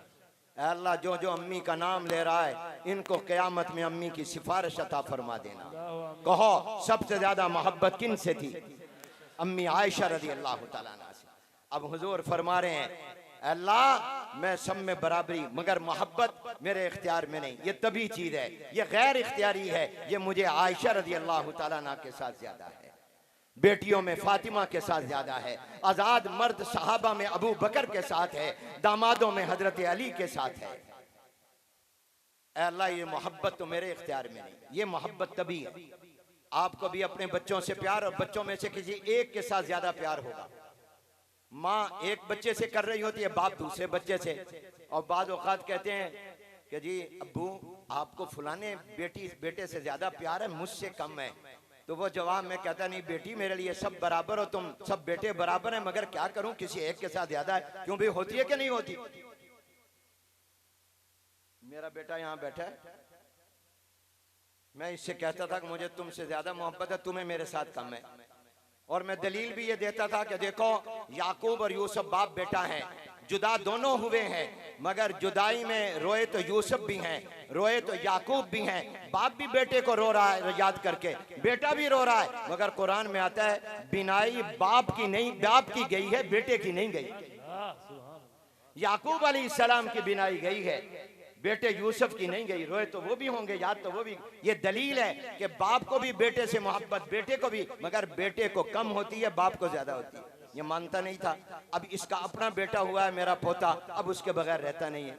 अल्लाह, जो अम्मी का नाम ले रहा है, इनको क़यामत में अम्मी की सिफारिश अता फरमा देना। कहो सबसे ज्यादा मोहब्बत किन से थी? अम्मी आयशा रज़ी अल्लाह तआला अन्हा से। अब हुजूर फरमा रहे हैं, अल्लाह मैं सब में बराबरी, मगर मोहब्बत मेरे इख्तियार में नहीं, ये तभी चीज है, ये गैर इख्तियारी है, ये मुझे आयशा रज़ी अल्लाह तआला अन्हा के साथ ज्यादा है, बेटियों में फातिमा के साथ ज्यादा है, आजाद मर्द सहाबा में अबू बकर के साथ है, दामादों में हजरत अली के साथ है। अल्लाह, ये मोहब्बत तो मेरे इख्तियार में नहीं, ये मोहब्बत तभी है। आपको भी अपने बच्चों से प्यार, और बच्चों में से किसी एक के साथ ज्यादा प्यार होगा। माँ एक बच्चे से कर रही होती है, बाप दूसरे बच्चे से। और बाद औकात कहते हैं कि जी अब्बू, आपको फलाने बेटे से ज्यादा प्यार है, मुझसे कम है। तो वो जवाब में कहता, नहीं बेटी, मेरे लिए सब बराबर हो, तुम सब बेटे बराबर हैं, मगर क्या करूं, किसी एक के साथ ज्यादा है। क्यों भी होती है कि नहीं होती? मेरा बेटा यहाँ बैठा है, मैं इससे कहता था कि मुझे तुमसे ज्यादा मोहब्बत है, तुम्हें मेरे साथ कम है। और मैं दलील भी ये देता था कि देखो, याकूब और यूसुफ बाप बेटा हैं, जुदा दोनों हुए हैं, मगर जुदाई में रोए तो यूसुफ भी हैं, रोए तो याकूब भी हैं। बाप भी बेटे को रो रहा है याद करके, बेटा भी रो रहा है, मगर कुरान में आता है बिनाई बाप की नहीं, बाप की गई है, बेटे की नहीं गई। याकूब अलैहिस्सलाम की बिनाई गई है, बेटे यूसुफ की नहीं गई। रोए तो वो भी होंगे, याद तो वो भी। ये दलील है कि बाप को भी बेटे से मोहब्बत, बेटे को भी, मगर बेटे को कम होती है, बाप को ज्यादा होती है। ये मानता नहीं था, अब इसका अपना बेटा हुआ है मेरा पोता, अब उसके बगैर रहता नहीं है।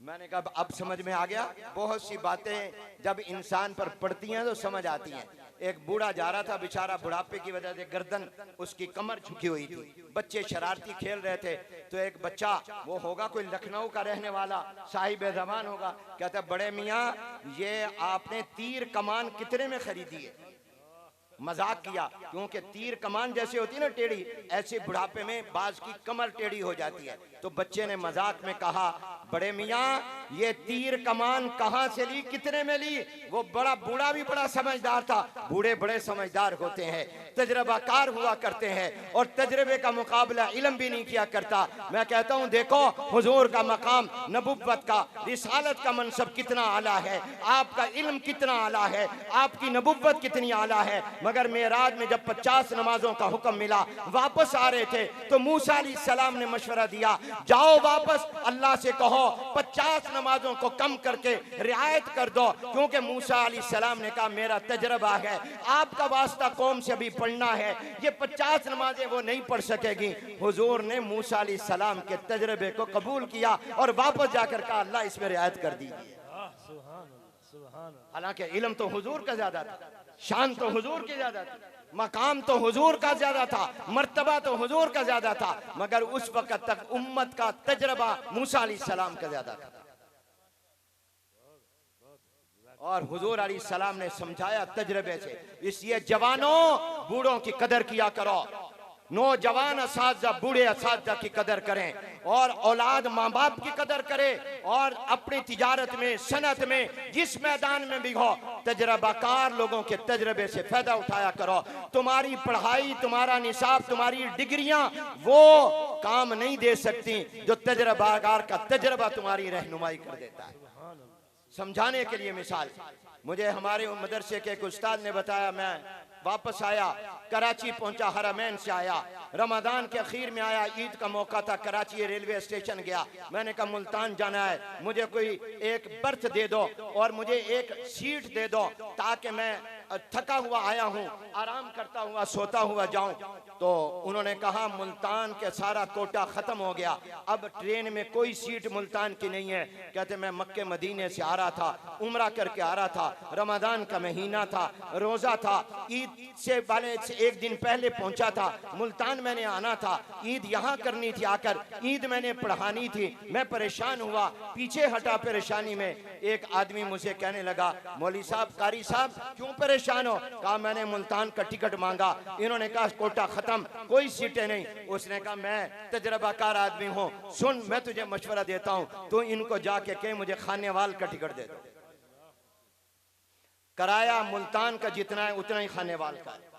मैंने कहा अब समझ में आ गया। बहुत सी बातें जब इंसान पर पड़ती हैं तो समझ आती हैं। एक बूढ़ा जा रहा था, बेचारा बुढ़ापे की वजह से गर्दन उसकी कमर झुकी हुई थी, बच्चे शरारती खेल रहे थे, तो एक बच्चा, वो होगा कोई लखनऊ का रहने वाला, साहिब ज़बान होगा, कहता बड़े मियाँ ये आपने तीर कमान कितने में खरीदी है? मजाक किया, क्योंकि तीर कमान जैसे होती है ना टेढ़ी, ऐसे बुढ़ापे में बाज की कमर टेढ़ी हो जाती है। तो बच्चे ने मजाक में कहा, बड़े मियाँ ये तीर कमान कहाँ से ली, कितने में ली? वो बड़ा बूढ़ा भी बड़ा समझदार था, बूढ़े बड़े समझदार होते हैं, तजर्बाकार हुआ करते हैं और तजर्बे का मुकाबला इल्म भी नहीं किया करता। मैं कहता हूँ देखो हुजूर का मकाम नबुव्वत का, रिसालत का मनसब कितना आला है, आपका इल्म कितना आला है, आपकी नबुव्वत कितनी आला है। मगर मेराज में जब 50 नमाजों का हुक्म मिला, वापस आ रहे थे तो मूसा अलैहिस्सलाम ने मशवरा दिया, जाओ वापस अल्लाह से कहो 50 नमाजों को कम करके रियायत कर दो, क्योंकि मूसा अलैहिस्सलाम ने कहा मेरा तजर्बा है, आपका वास्ता कौम से भी पढ़ना है, ये 50 नमाजें वो नहीं पढ़ सकेगी। हुजूर ने मूसा अलैहिस्सलाम के तजर्बे को कबूल किया और वापस जाकर कहा अल्लाह इसमें रियायत कर दी। हालांकि इल्म तो हुजूर का ज्यादा था, शान तो हुजूर की ज्यादा थी, मकाम तो हुजूर का ज्यादा था, मर्तबा तो हुजूर का ज्यादा था, मगर उस वक्त तक उम्मत का तजर्बा मूसा अलैहिस्सलाम का ज्यादा था। और हुजूर अलैहिस्सलाम ने समझाया तजर्बे से, इसलिए जवानों बूढ़ों की कदर किया करो, नौजवान असातिज़ा बूढ़े असातिज़ा की कदर करें और औलाद माँ बाप की कदर करे और अपनी तिजारत में, सनत में, जिस मैदान में भी हो तजर्बाकार लोगों के तजर्बे से फायदा उठाया करो। तुम्हारी पढ़ाई, तुम्हारा निसाब, तुम्हारी डिग्रियां वो काम नहीं दे सकती जो तजर्बाकार का तजर्बा तुम्हारी रहनुमाई कर देता है। समझाने के लिए मिसाल, मुझे हमारे मदरसे के एक उस्ताद ने बताया, मैं वापस आया, कराची पहुंचा, हरमैन से आया, रमजान के आखिर में आया, ईद का मौका था, कराची रेलवे स्टेशन गया, मैंने कहा मुल्तान जाना है, मुझे कोई एक बर्थ दे दो और मुझे एक सीट दे दो ताकि मैं थका हुआ आया हूँ, आराम करता हुआ सोता हुआ जाऊं। तो उन्होंने कहा मुल्तान के सारा कोटा खत्म हो गया, अब ट्रेन में कोई सीट मुल्तान की नहीं है। कहते मैं मक्के मदीने से आ रहा था, उम्रा करके आ रहा था, रमजान का महीना था, रोजा था, ईद से वाले से एक दिन पहले पहुंचा था, मुल्तान मैंने आना था, ईद यहाँ करनी थी, आकर ईद मैंने पढ़ानी थी, मैं परेशान हुआ, पीछे हटा परेशानी में। एक आदमी मुझे कहने लगा, मौलवी साहब, कारी साहब क्यों परेशान हो? कहा मैंने मुल्तान का टिकट मांगा, इन्होंने कहा कोटा खत्म, कोई सीटें नहीं। उसने कहा मैं तजर्बाकार आदमी हूँ, सुन मैं तुझे मशवरा देता हूँ, तो इनको जाके कह मुझे खानेवाल का टिकट दे दो। कराया मुल्तान का जितना है उतना ही खानेवाल का है,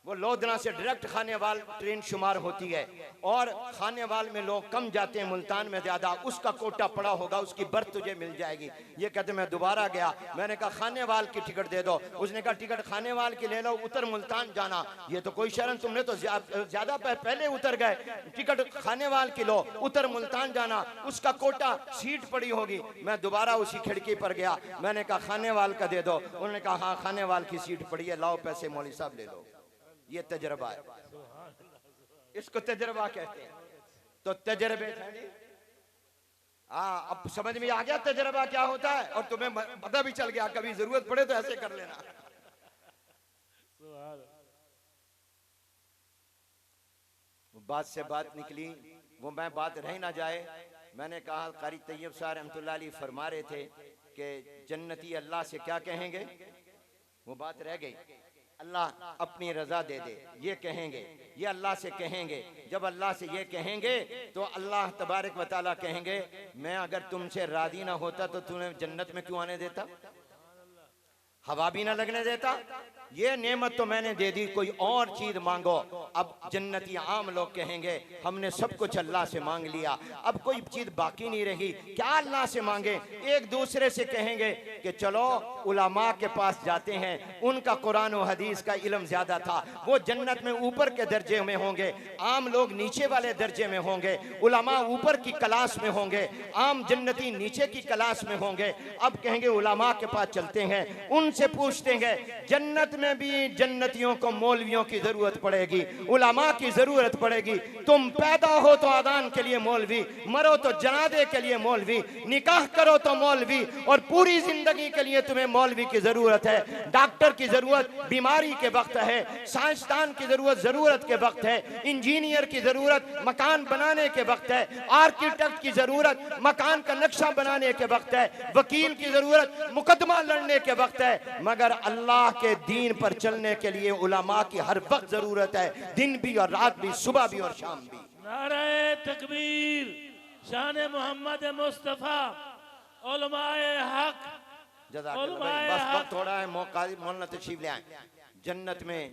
वो लोधना से डायरेक्ट खानेवाल ट्रेन शुमार होती है और खानेवाल में लोग कम जाते हैं, मुल्तान में ज्यादा, उसका कोटा पड़ा होगा, उसकी बर्थ तुझे मिल जाएगी। ये कहते मैं दोबारा गया, मैंने कहा खानेवाल की टिकट दे दो, उसने कहा टिकट खानेवाल की ले लो, उतर मुल्तान जाना। ये तो कोई शर्म, तुमने तो ज्यादा पहले उतर गए, टिकट खानेवाल की लो, उतर मुल्तान जाना, उसका कोटा सीट पड़ी होगी। मैं दोबारा उसी खिड़की पर गया, मैंने कहा खानेवाल का दे दो, उन्होंने कहा हाँ खानेवाल की सीट पड़ी है, लाओ पैसे मौलवी साहब ले लो। ये तजर्बा है, इसको तजर्बा कहते हैं। तो तजर्बे अब समझ में आ गया तजर्बा क्या होता है, और तुम्हें पता भी चल गया, कभी जरूरत पड़े तो ऐसे कर लेना। बात से बात निकली, वो मैं बात रह ना जाए, मैंने कहा कारी तैयब साहब रहमतुल्लाह अलैह फरमा रहे थे कि जन्नती अल्लाह से क्या कहेंगे, वो बात रह गई, अल्लाह अपनी रजा दे दे, ये कहेंगे, ये अल्लाह से कहेंगे। जब अल्लाह से ये कहेंगे तो अल्लाह तबारक व तआला कहेंगे मैं अगर तुमसे राजी ना होता तो तुम्हें जन्नत में क्यों आने देता, हवा भी ना लगने देता, ये नेमत तो मैंने दे दी, कोई और चीज मांगो। अब जन्नती आम लोग कहेंगे हमने सब कुछ अल्लाह से मांग लिया, अब कोई चीज बाकी नहीं रही, क्या अल्लाह से मांगे। एक दूसरे से कहेंगे कि चलो उलमा के पास जाते हैं, उनका कुरान और हदीस का इल्म ज्यादा था, वो जन्नत में ऊपर के दर्जे में होंगे, आम लोग नीचे वाले दर्जे में होंगे, उलमा ऊपर की क्लास में होंगे, आम जन्नती नीचे की क्लास में होंगे। अब कहेंगे उलमा के पास चलते हैं, उनसे पूछते हैं जन्नत में भी जन्नतियों को मौलवियों की जरूरत पड़ेगी, उलमा की जरूरत पड़ेगी। तुम पैदा हो तो आदान के लिए मौलवी, मरो तो जनाजे के लिए मौलवी, निकाह करो तो मौलवी, और पूरी जिंदगी के लिए तुम्हें मौलवी की जरूरत है। डॉक्टर की जरूरत बीमारी के वक्त है, साइंसदान की जरूरत के वक्त है, इंजीनियर की जरूरत मकान बनाने के वक्त है, आर्किटेक्ट की जरूरत मकान का नक्शा बनाने के वक्त है, वकील की जरूरत मुकदमा लड़ने के वक्त है। मगर अल्लाह के दीन दीन पर चलने के लिए उलमा की हर वक्त जरूरत है, दिन भी और रात भी, सुबह भी और शाम भी। नारे तकबीर, शान मोहम्मद मुस्तफ़ा, उलमाए हक, जज़ाकल्लाह भाई, बस वक्त थोड़ा है, मौलाना तशरीफ ले आए। जन्नत में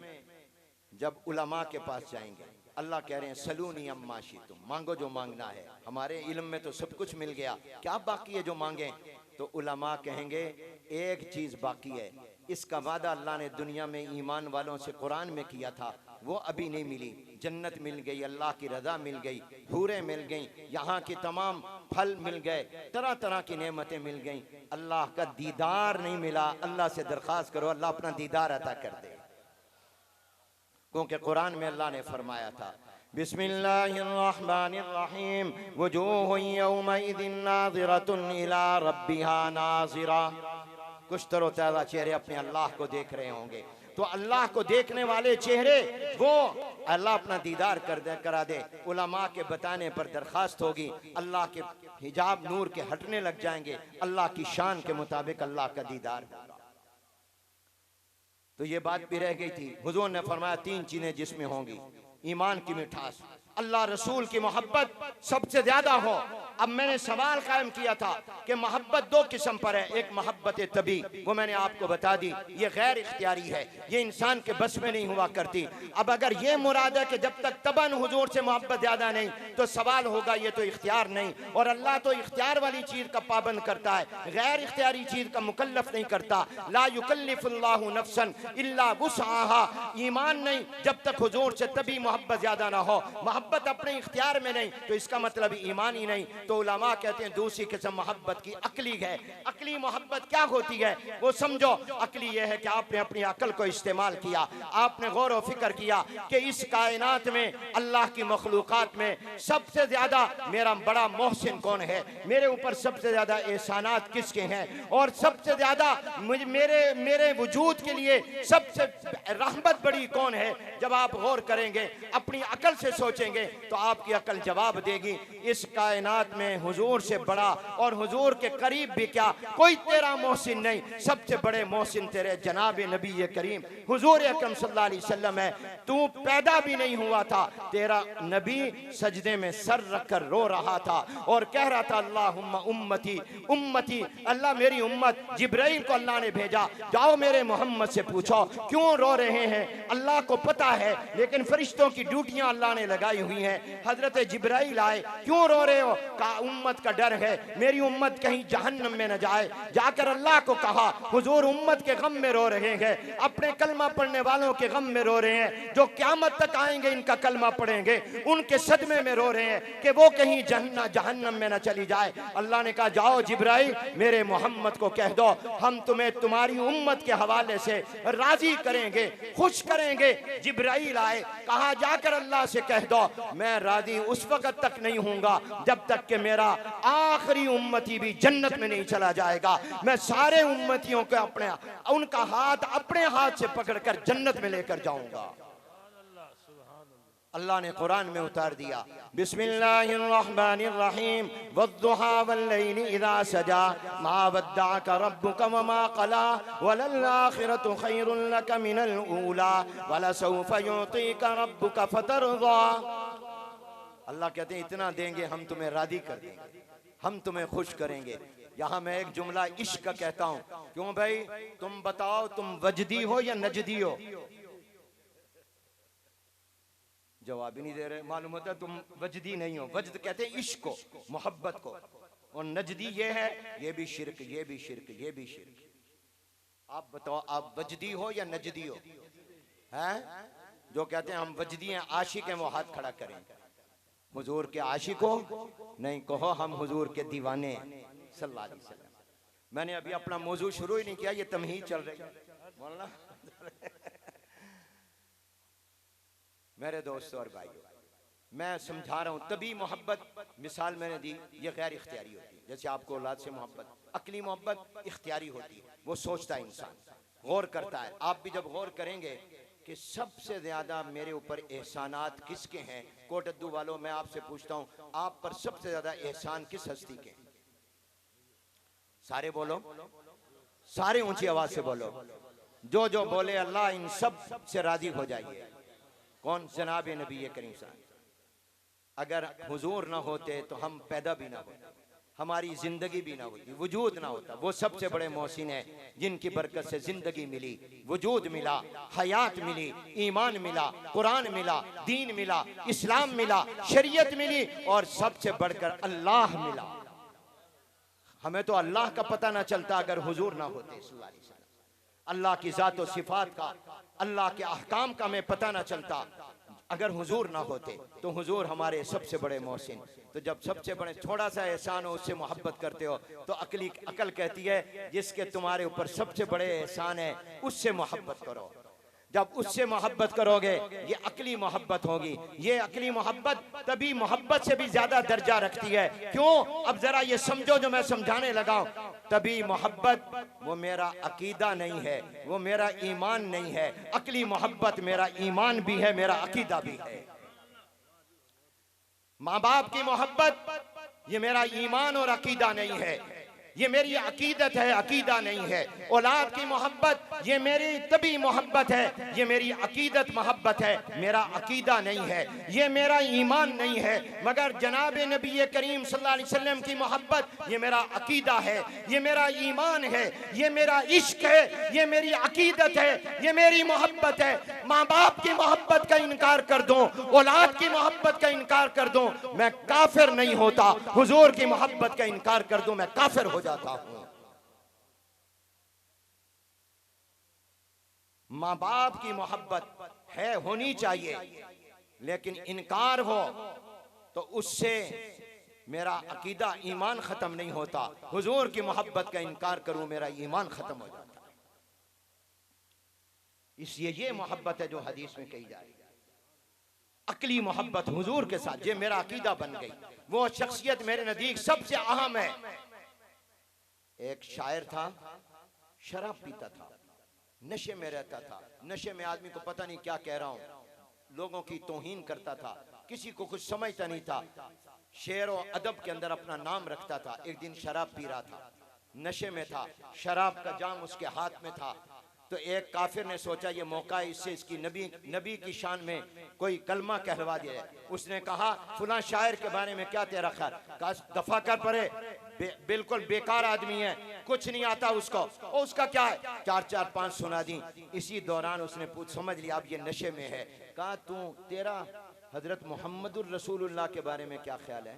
जब उलमा के पास जाएंगे, अल्लाह कह रहे हैं सलूनी अम्मा शितुम, मांगो जो मांगना है, हमारे इल्म में तो सब कुछ मिल गया, क्या बाकी है जो मांगे? तो उलमा कहेंगे एक चीज बाकी है, इसका वादा अल्लाह ने दुनिया में ईमान वालों से कुरान में किया था, वो अभी नहीं मिली। जन्नत मिल गई, अल्लाह की रजा मिल गई, हूरें मिल गई, यहाँ की तमाम फल मिल गए, तरह तरह की नेमतें मिल गई, अल्लाह का दीदार नहीं मिला। अल्लाह से दरख्वास्त करो, अल्लाह अपना दीदार अता कर दे, क्योंकि कुरान में अल्लाह ने फरमाया था बिस्मिल्लाहिर्रहमानिर्रहीम वजूहु यौमइज़िन नाज़िरतुन इला रब्बिहा नाज़िरा। कुछ तरोताज़ा चेहरे अपने अल्लाह को देख रहे होंगे। तो अल्लाह को देखने वाले चेहरे वो अल्लाह अपना दीदार करा दे। उलमा के बताने पर दरखास्त होगी, अल्लाह के हिजाब नूर के हटने लग जाएंगे, अल्लाह की शान के मुताबिक अल्लाह का दीदार होगा। तो ये बात भी रह गई थी, हुजूर ने फरमाया तीन चीजें जिसमें होंगी, ईमान की मिठास, अल्लाह रसूल की मोहब्बत सबसे ज्यादा हो। अब मैंने सवाल कायम किया था कि मोहब्बत दो किस्म पर है, एक मोहब्बत तबी, वो मैंने आपको बता दी, ये गैर इख्तियारी है, ये इंसान के बस में नहीं हुआ करती। अब अगर ये मुराद है कि जब तक तबन हुजूर से मोहब्बत ज्यादा नहीं, तो सवाल होगा ये तो इख्तियार नहीं, और अल्लाह तो इख्तियार वाली चीज का पाबंद करता है, गैर इख्तियारी चीज का मुकल्लफ नहीं करता। ला युकल्लिफुल्लाहु नफ्सन इल्ला वुसअहा। ईमान नहीं जब तक हुजूर से तभी मोहब्बत ज्यादा ना हो, मोहब्बत अपने इख्तियार में नहीं, तो इसका मतलब ईमान ही नहीं। तो उलमा कहते हैं दूसरी किस्म मोहब्बत की अकली है। अकली मोहब्बत क्या होती है वो समझो। अकली यह है कि आपने अपनी अकल को इस्तेमाल किया, आपने गौर व फिक्र किया कि इस कायनात में, अल्लाह की मखलूकात में सबसे ज्यादा मेरा बड़ा मोहसिन कौन है, मेरे ऊपर सबसे ज्यादा एहसानात किसके हैं, और सबसे ज्यादा मेरे वजूद के लिए सबसे रहमत बड़ी कौन है। जब आप गौर करेंगे, अपनी अकल से सोचेंगे, तो आपकी अकल जवाब देगी इस कायनात में हुजूर से बड़ा और हुजूर के करीब भी क्या कोई तेरा मोहसिन नहीं, सबसे बड़े मोहसिन तेरे जनाब नबी करीम हुजूर अकरम सल्लल्लाहु अलैहि वसल्लम है। तू पैदा भी नहीं हुआ था, तेरा नबी सजदे में सर रखकर रो रहा था और कह रहा था अल्लाहुम्मा उम्मती उम्मती, अल्लाह मेरी उम्मत। जिब्राइल को अल्लाह ने भेजा, जाओ मेरे मोहम्मद से पूछो क्यों रो रहे हैं। अल्लाह को पता है, लेकिन फरिश्तों की ड्यूटियां अल्लाह ने लगाई हुई हैं। हजरत जिब्राइल आए, क्यों रो रहे हो? कहा उम्मत का डर है, मेरी उम्मत कहीं जहन्नम में न जाए। जाकर अल्लाह को कहा हुजूर उम्मत के गम में रो रहे हैं, अपने कलमा पढ़ने वालों के गम में रो रहे हैं, जो क़यामत तक आएंगे इनका कलमा पढ़ेंगे, उनके सदमे में रो रहे हैं कि वो कहीं जहन्नम में न चली जाए। अल्लाह ने कहा जाओ जिब्राइल मेरे मोहम्मद को कह दो, हम तुम्हें तुम्हारी उम्मत के हवाले से राजी करेंगे, खुश करेंगे। जिब्राइल आए, कहा जाकर अल्लाह से कह दो मैं राजी उस वक्त तक नहीं हूंगा जब तक कि मेरा आखिरी उम्मती भी जन्नत में नहीं चला जाएगा। मैं सारे उम्मतियों को उनका हाथ अपने हाथ से पकड़कर जन्नत में लेकर जाऊंगा। अल्लाह ने कुरान में उतार दिया बिस्मिल्लाहिर्रहमानिर्रहीम वद्दुहा वल्लैलि इज़ा सजा मा वद्दअका रब्बुका वमा क़ला वलल आखिरतु खैरुल लक मिनल ऊला वलसौफ युतीका रब्बुका फतरज़ा। अल्लाह कहते हैं इतना देंगे हम तुम्हें राजी कर देंगे, हम तुम्हें खुश करेंगे। यहाँ मैं एक जुमला इश्क का कहता हूँ, क्यों भाई तुम बताओ तुम वजदी हो या नजदी हो? जवाब ही नहीं दे रहे। मालूम होता है तुम वजदी नहीं हो। वजद कहते हैं इश्क को, मोहब्बत को, और नजदी ये है ये भी शिरक, ये भी शिरक, ये भी शिरक। आप बताओ आप वजदी हो या नजदी हो? हैं जो कहते हैं हम वजदी हैं, आशिक हैं, वो हाथ खड़ा करें। हुजूर के आशिक हो? नहीं, कहो हम हुजूर के दीवाने सल्लल्लाहु अलैहि वसल्लम। मैंने अभी अपना मौजू शुरू ही नहीं किया, ये तमहीद चल रही है। बोलना मेरे दोस्तों और भाइयों, मैं समझा रहा हूँ तभी मोहब्बत, मिसाल मैंने दी, ये गैर इख्तियारी होती है। जैसे आपको औलाद से मोहब्बत, अकली मोहब्बत इख्तियारी होती है, वो सोचता है इंसान, गौर करता है। आप भी जब गौर करेंगे कि सबसे ज्यादा मेरे ऊपर एहसानात किसके हैं, कोटद्दू वालों मैं आपसे पूछता हूँ आप पर सबसे ज्यादा एहसान किस हस्ती के? सारे बोलो, सारे ऊंची आवाज से बोलो। जो जो बोले अल्लाह इन सब से राजी हो जाइए। कौन? जनाब नबी करीम साहब। अगर हुजूर ना होते तो हम पैदा भी ना होते, हमारी जिंदगी भी ना होती, वजूद ना होता। वो सबसे बड़े मोहसिन है जिनकी बरकत से जिंदगी मिली, वजूद मिला, हयात मिली, ईमान मिला, कुरान मिला, दीन मिला, इस्लाम मिला, शरीयत मिली और सबसे बढ़कर अल्लाह मिला। हमें तो अल्लाह का पता ना चलता अगर हुजूर ना होते सल्लल्लाहु अलैहि वसल्लम। अल्लाह की जात और सिफात का, अल्लाह के अहकाम का हमें पता ना चलता अगर हुजूर ना होते। तो हुजूर हमारे सबसे बड़े मोहसिन। तो जब सबसे बड़े थोड़ा सा एहसान हो उससे मोहब्बत करते हो तो अकल कहती है जिसके तुम्हारे ऊपर सबसे बड़े एहसान है उससे मोहब्बत करो। जब उससे मोहब्बत करोगे ये अकली मोहब्बत होगी। ये अकली मोहब्बत तभी मोहब्बत से भी ज्यादा दर्जा रखती है। क्यों? अब जरा ये समझो जो मैं समझाने लगा हूं। तभी मोहब्बत वो मेरा अकीदा नहीं है, वो मेरा ईमान नहीं है। अकली मोहब्बत मेरा ईमान भी है, मेरा अकीदा भी है। माँ बाप की मोहब्बत ये मेरा ईमान और अकीदा नहीं है, ये मेरी अकीदत है, अकीदा नहीं है। औलाद की मोहब्बत ये मेरी तभी मोहब्बत है, ये मेरी अकीदत मोहब्बत है, मेरा अकीदा नहीं है, ये मेरा ईमान नहीं है। मगर जनाब नबी करीम सल्लल्लाहु अलैहि वसल्लम की मोहब्बत ये मेरा अकीदा है, ये मेरा ईमान है, ये मेरा इश्क है, ये मेरी अकीदत है, ये मेरी मोहब्बत है। माँ बाप की मोहब्बत का इनकार कर दूं, औलाद की मोहब्बत का इनकार कर दूं, मैं काफिर नहीं होता। हुजूर की मोहब्बत का इनकार कर दूं, मैं काफिर हो जाता हूं। माँ बाप की मोहब्बत है, होनी चाहिए, लेकिन इनकार हो तो उससे मेरा अकीदा ईमान खत्म नहीं होता। हुजूर की मोहब्बत का इनकार करूं मेरा ईमान खत्म हो जाता। इसलिए ये मोहब्बत है जो हदीस में कही जा रही है, अकली मोहब्बत हुजूर के साथ। ये मेरा अकीदा बन गई। वो शख्सियत मेरे नजदीक सबसे अहम है। एक शायर था, शराब पीता था, नशे में रहता था। नशे में आदमी को पता नहीं क्या कह रहा हूं, लोगों की तौहीन करता था, किसी को कुछ समझता नहीं था, शेर और अदब के अंदर अपना नाम रखता था। एक दिन शराब पी रहा था, नशे में था, शराब का जाम उसके हाथ में था। तो एक काफिर ने सोचा ये मौका है, इससे इसकी नबी की शान में कोई कलमा कहलवा दिया जाए। उसने कहा फुला शायर के बारे में क्या तेरा ख्याल? कहा दफा कर परे, बिल्कुल बेकार आदमी है, कुछ नहीं आता उसको। और उसका क्या है? चार चार पांच सुना दी। इसी दौरान उसने समझ लिया अब ये नशे में है। कहा तेरा हजरत मोहम्मदुर रसूलुल्लाह के बारे में क्या ख्याल है?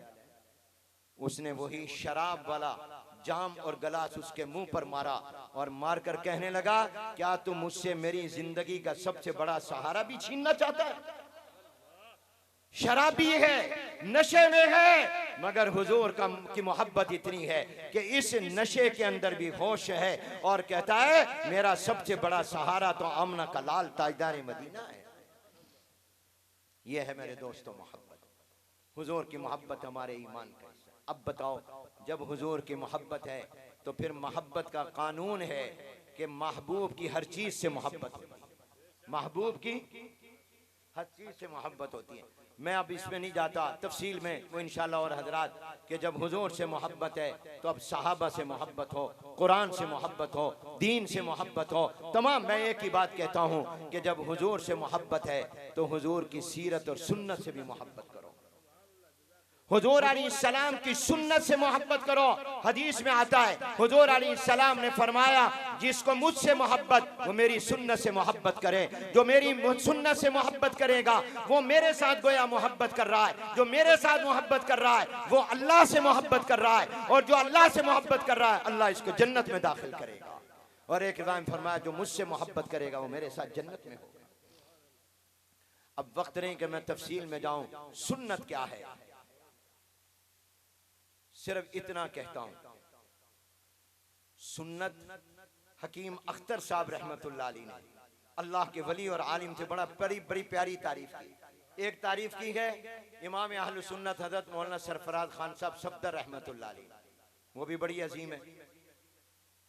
उसने वही शराब वाला जाम और गलास उसके मुंह पर मारा और मारकर कहने लगा क्या तू मुझसे मेरी जिंदगी का सबसे बड़ा सहारा भी छीनना चाहता है? शराबी है, नशे में है, मगर हुजूर की मोहब्बत इतनी है कि इस नशे के अंदर भी होश है और कहता है मेरा सबसे बड़ा सहारा तो आमना का लाल ताजदार मदीना है। यह है मेरे दोस्तों मोहब्बत। हुजूर की मोहब्बत हमारे ईमान का हिस्सा। अब बताओ, जब हुजूर की मोहब्बत है तो फिर मोहब्बत का कानून है कि महबूब की हर चीज से मोहब्बत होती है। महबूब की हर चीज से मोहब्बत होती है। मैं अब इसमें नहीं जाता तफसील में, वो इंशाल्लाह और हजरात कि जब हुजूर से मोहब्बत है तो अब सहाबा से मोहब्बत हो, कुरान से मोहब्बत हो, दीन से मोहब्बत हो, तमाम। मैं एक ही बात कहता हूँ कि जब हुजूर से मोहब्बत है तो हुजूर की सीरत और सुन्नत से भी मोहब्बत करो। हुजूर अलैहिस्सलाम की सुन्नत से मोहब्बत करो। हदीस में आता है हुजूर अलैहिस्सलाम ने फरमाया जिसको मुझसे मोहब्बत वो मेरी सुन्नत से मोहब्बत करे, जो मेरी सुन्नत से मोहब्बत करेगा वो मेरे साथ गोया मोहब्बत कर रहा है, जो मेरे साथ मोहब्बत कर रहा है वो अल्लाह से मोहब्बत कर रहा है, और जो अल्लाह से मोहब्बत कर रहा है अल्लाह इसको जन्नत में दाखिल करेगा। और एक इमाम फरमाया जो मुझसे मोहब्बत करेगा वो मेरे साथ जन्नत में होगा। अब वक्त नहीं कि मैं तफसील में जाऊं सुन्नत क्या है, सिर्फ इतना कहता हूं सुन्नत हकीम अख्तर साहब रहमतुल्लाह अलैह ने अल्लाह के वली और आलिम से बड़ी बड़ी प्यारी तारीफ की। एक तारीफ की है इमाम अहलुस सुन्नत हजरत मौलाना सरफराज खान साहब सफदर रहमतुल्लाह अलैह, वो भी बड़ी अजीम है।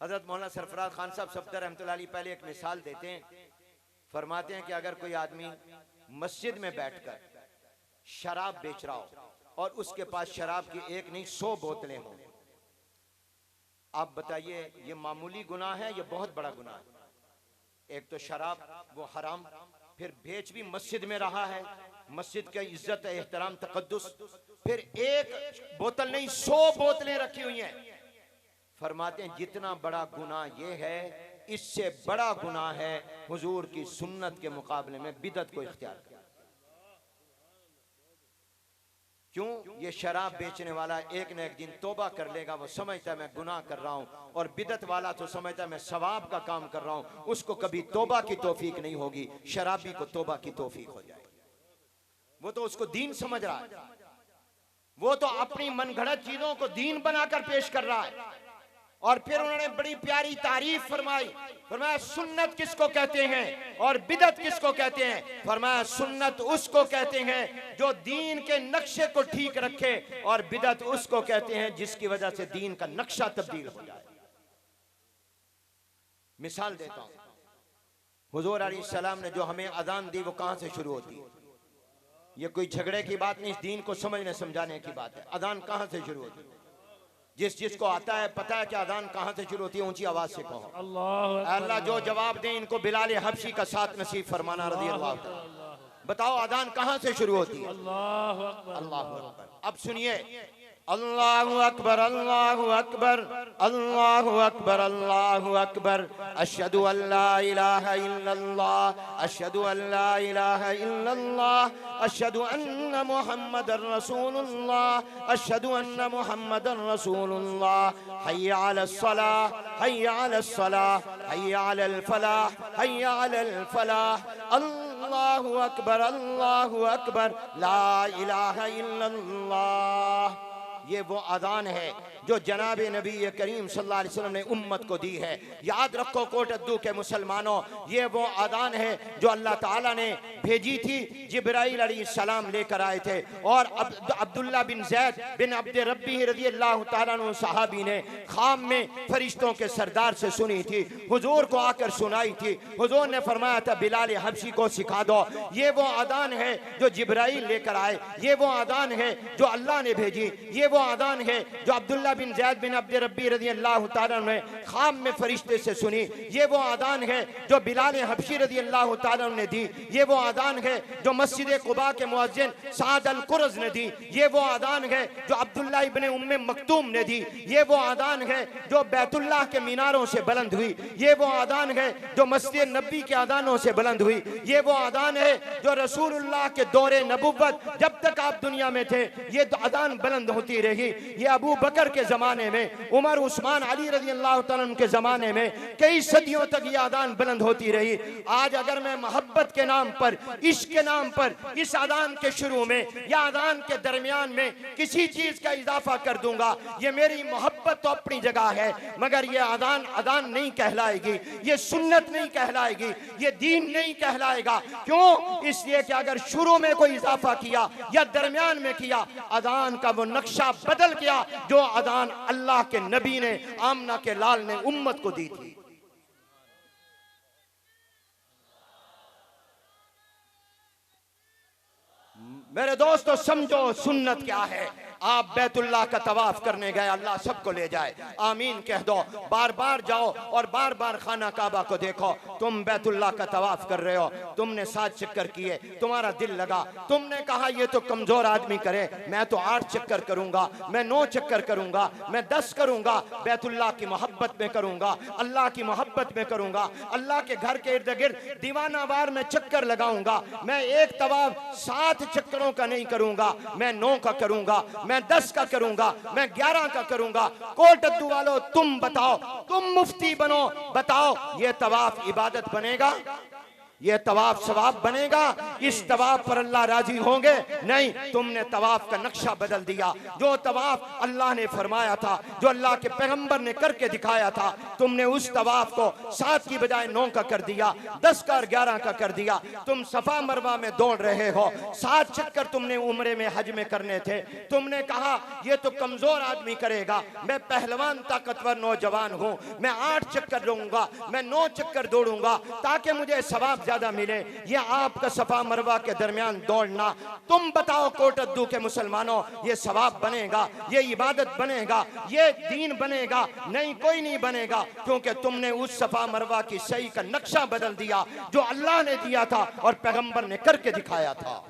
हजरत मौलाना सरफराज खान साहब सफदर रहमतुल्लाह अलैह पहले एक मिसाल देते हैं, फरमाते हैं कि अगर कोई आदमी मस्जिद में बैठकर शराब बेच रहा हो और उसके पास शराब की एक नहीं 100 बोतलें हों, आप बताइए ये मामूली गुनाह है, ये बहुत बड़ा गुनाह है? एक तो शराब वो हराम, फिर बेच भी मस्जिद में रहा है, मस्जिद की इज्जत एहतराम तकद्दुस, फिर एक बोतल नहीं 100 बोतलें रखी हुई हैं। फरमाते हैं जितना बड़ा गुनाह ये है, इससे बड़ा गुनाह है हुजूर की सुन्नत के मुकाबले में बिदअत को इख्तियार करना। क्यों? ये शराब बेचने वाला एक न एक दिन तौबा कर लेगा, वो समझता है मैं गुनाह कर रहा हूं, और बिदअत वाला तो समझता है मैं सवाब का काम कर रहा हूं, उसको कभी तौबा की तौफीक नहीं होगी, शराबी को तौबा की तौफीक हो जाएगी। वो तो उसको दीन समझ रहा है, वो तो अपनी मनगढ़ंत चीजों को दीन बनाकर पेश कर रहा है। और फिर उन्होंने बड़ी प्यारी तारीफ फरमाई, फरमाया सुन्नत किसको कहते हैं और बिदअत किसको कहते हैं? फरमाया सुन्नत उसको कहते हैं जो दीन के नक्शे को ठीक रखे, और बिदअत उसको कहते हैं जिसकी वजह से दीन का नक्शा तब्दील हो जाए। मिसाल देता हूं, हुजूर अलैहिस्सलाम ने जो हमें अजान दी वो कहां से शुरू होती है? ये कोई झगड़े की बात नहीं, इस दीन को समझने समझाने की बात है। अजान कहां से शुरू होती है? जिसको आता है पता है कि अजान कहां से शुरू होती है, ऊंची आवाज से कहो। अल्लाह जो जवाब दे इनको बिलाल हबशी का साथ नसीब फरमाना रज़ी अल्लाह तआला। बताओ अजान कहां से शुरू होती है? अल्लाहु अकबर, अल्लाहु अकबर। अब सुनिए, अल्लाहु अकबर, अल्लाहु अकबर, अल्लाहु अकबर, अल्लाहु अकबर, अशहदु अल्ला इलाहा इल्लल्लाह, अशहदु अल्ला इलाहा इल्लल्लाह, अशहदु अन्न मुहम्मदर रसूलुल्लाह, अशहदु अन्न मुहम्मदर रसूलुल्लाह, हय्या अलस सलाह, हय्या अलस सलाह, हय्या अलल फलाह, हय्या अलल फलाह, अल्लाहु अकबर, अल्लाहु अकबर, ला इलाहा इल्लल्लाह। ये वो अजान है जो जनाब नबी करीम सल्लल्लाहु अलैहि वसल्लम ने उम्मत को दी है। याद रखो कोटद्दू के मुसलमानों, ये वो अजान है जो अल्लाह ताला ने भेजी थी, जिब्राइल अलैहिस्सलाम लेकर आए थे, और अब्दुल्ला बिन ज़ैद बिन अब्द रब्बी रज़ियल्लाहु ताला अन्हु सहाबी ने खाम में फरिश्तों के सरदार से सुनी थी, हुजूर को आकर सुनाई थी। हुजूर ने फरमाया था बिलाल हबशी को सिखा दो। ये वो अजान है जो जिब्राइल लेकर आए, ये वो अजान है जो अल्लाह ने भेजी, ये वो अजान है जो अब्दुल्ला बिन ज़ैद बिन अब्द रब्बी रज़ियल्लाहु ताला ने खाम में फरिश्ते से सुनी। ये वो अजान है जो बिलाल हबशी रज़ियल्लाहु ताला ने दी। ये वो अजान है जो मस्जिद कुबा के मुअज्जिन साद अल कुरज़ ने दी। ये वो अजान है जो अब्दुल्ला इब्ने उम्मे मक्तूम ने दी। ये वो अजान है जो बैतुल्लाह के मीनारों से बुलंद हुई। ये वो अजान है जो मस्जिद नबी के अजानों से बुलंद हुई। ये वो अजान है जो रसूलुल्लाह के दौरे नबुव्वत जब तक आप दुनिया में थे ये अजान बुलंद होती रही। ये अबू बकर के जमाने में, उमर उस्मान अली रज़ियल्लाहु ताला के जमाने में कई सदियों तक ये अजान बुलंद होती रही। आज अगर मैं मोहब्बत के नाम पर, इश्क के नाम पर इस अजान के शुरू में या अजान के दरमियान में किसी चीज का इजाफा कर दूंगा, ये मेरी मोहब्बत तो अपनी जगह है, मगर ये अजान अजान नहीं कहलाएगी, ये सुन्नत नहीं कहलाएगी, ये दीन नहीं कहलाएगा। क्यों? इसलिए कि अगर शुरू में कोई इजाफा किया या दरमियान में किया, अजान का वो नक्शा बदल गया जो अजान अल्लाह के नबी ने, आमना के लाल ने उम्मत को दी थी। मेरे दोस्तों समझो सुन्नत क्या है। आप बैतुल्लाह का तवाफ करने गए, अल्लाह सबको ले जाए, आमीन कह दो। बार बार जाओ और बार बार खाना काबा को देखो। तुम बैतुल्लाह का तवाफ कर रहे हो, तुमने 7 चक्कर किए, तुम्हारा दिल लगा, तुमने कहा ये तो कमजोर आदमी करे, मैं तो 8 चक्कर करूंगा, मैं 9 चक्कर करूंगा, मैं 10 करूंगा, बैतुल्लाह की मोहब्बत में करूंगा, अल्लाह की मोहब्बत में करूंगा, अल्लाह के घर के इर्द गिर्द दीवाना वार में चक्कर लगाऊंगा। मैं एक तवाफ 7 चक्करों का नहीं करूंगा, मैं 9 का करूंगा, मैं 10 का करूंगा, मैं 11 का करूंगा। कोटद्दू वालों तुम बताओ, तुम मुफ्ती बनो, बताओ ये तवाफ इबादत बनेगा? ये तवाफ सवाब बनेगा? इस तवाफ पर अल्लाह राजी होंगे? नहीं। तुमने तवाफ का नक्शा बदल दिया। जो तवाफ अल्लाह ने फरमाया था, जो अल्लाह के पैगंबर ने करके दिखाया था, तुमने उस तवाफ को 7 की बजाय 9 का कर दिया, 10 का और 11 का कर दिया। तुम सफा मरवा में दौड़ रहे हो, 7 चक्कर तुमने उम्रे में हज में करने थे। तुमने कहा ये तो कमजोर आदमी करेगा, मैं पहलवान ताकतवर नौजवान हूं, मैं 8 चक्कर लूंगा, मैं 9 चक्कर दौड़ूंगा ताकि मुझे सवाब ज्यादा मिले। ये आपका सफा मरवा के दरमियान दौड़ना, तुम बताओ कोटद्दू के मुसलमानों, ये सवाब बनेगा, ये इबादत बनेगा, ये दीन बनेगा? नहीं, कोई नहीं बनेगा, क्योंकि तुमने उस सफा मरवा की सही का नक्शा बदल दिया जो अल्लाह ने दिया था और पैगंबर ने करके दिखाया था।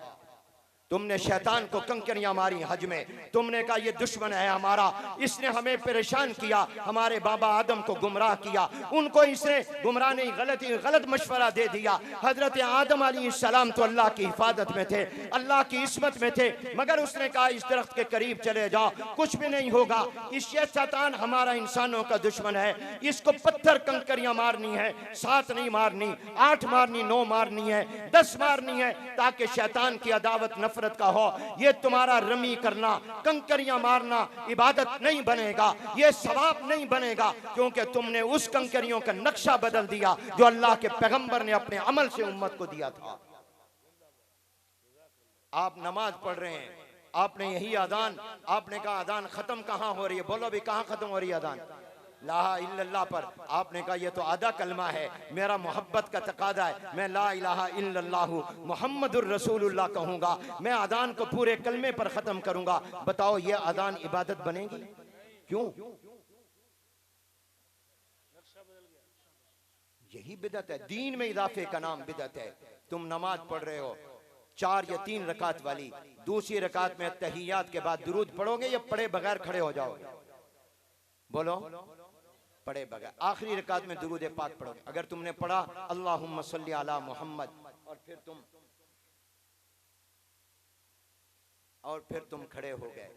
तुमने शैतान को कंकरियां मारी हज में, तुमने कहा ये दुश्मन है हमारा, इसने हमें परेशान किया, हमारे बाबा आदम को गुमराह किया, उनको इसने गुमराह नहीं गलत मशवरा दे दिया। हजरत आदम अलैहिस्सलाम तो अल्लाह की हिफाजत में थे, अल्लाह की इस्मत में थे, मगर उसने कहा इस दरख्त के करीब चले जाओ, कुछ भी नहीं होगा। इस शैतान हमारा इंसानों का दुश्मन है, इसको पत्थर कंकरियां मारनी है, 7 नहीं मारनी, 8 मारनी, 9 मारनी है, 10 मारनी है, ताकि शैतान की अदावत नफरत का हो। ये तुम्हारा रमी करना, कंकरियां मारना इबादत नहीं बनेगा, ये सवाब नहीं बनेगा, क्योंकि तुमने उस कंकरियों का नक्शा बदल दिया जो अल्लाह के पैगंबर ने अपने अमल से उम्मत को दिया था। आप नमाज पढ़ रहे हैं, आपने यही अजान, आपने कहा अजान खत्म कहां हो रही है? बोलो भी कहां खत्म हो रही है अजान? ला इल्लल्लाह पर। आपने कहा ये तो आधा कलमा है, मेरा मोहब्बत का तकादा है, मैं ला इलाहा इल्लल्लाहु मुहम्मदुर रसूलुल्लाह कहूंगा, मैं अजान को पूरे कलमे पर खत्म करूंगा। बताओ ये अजान इबादत बनेगी? क्यों? यही बिदअत है, दीन में इजाफे का नाम बिदअत है। तुम नमाज पढ़ रहे हो 4 या 3 रकात वाली, दूसरी रकात में तहियात के बाद दुरूद पढ़ोगे या पढ़े बगैर खड़े हो जाओगे? बोलो, पढ़े बगैर। आखिरी रकात में दुरूद पाक पढ़ोगे। अगर तुमने पढ़ा अल्लाहुम्मा सल्ली अला मोहम्मद और फिर तुम खड़े हो गए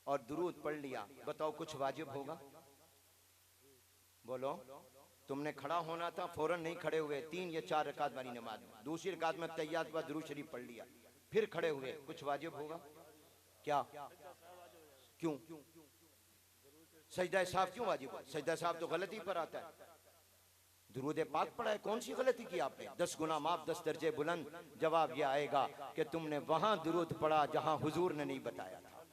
और दुरूद पढ़ लिया, बताओ कुछ वाजिब होगा? बोलो, तुमने खड़ा होना था, फौरन नहीं खड़े हुए, 3 या 4 रकात वाली नमाज में, दूसरी रकात में तहियात के बाद दुरूद शरीफ पढ़ लिया, फिर खड़े हुए, कुछ वाजिब होगा क्या? क्यों? सजदा साहब क्यों वाजिब है? सजदा साहब तो गलती पर आता है। दुरूद पाक पढ़ा है, कौन सी गलती की आपने? 10 गुना माफ, 10 दर्जे बुलंद। जवाब यह आएगा कि तुमने वहां दुरूद पढ़ा जहां हुजूर ने नहीं बताया था।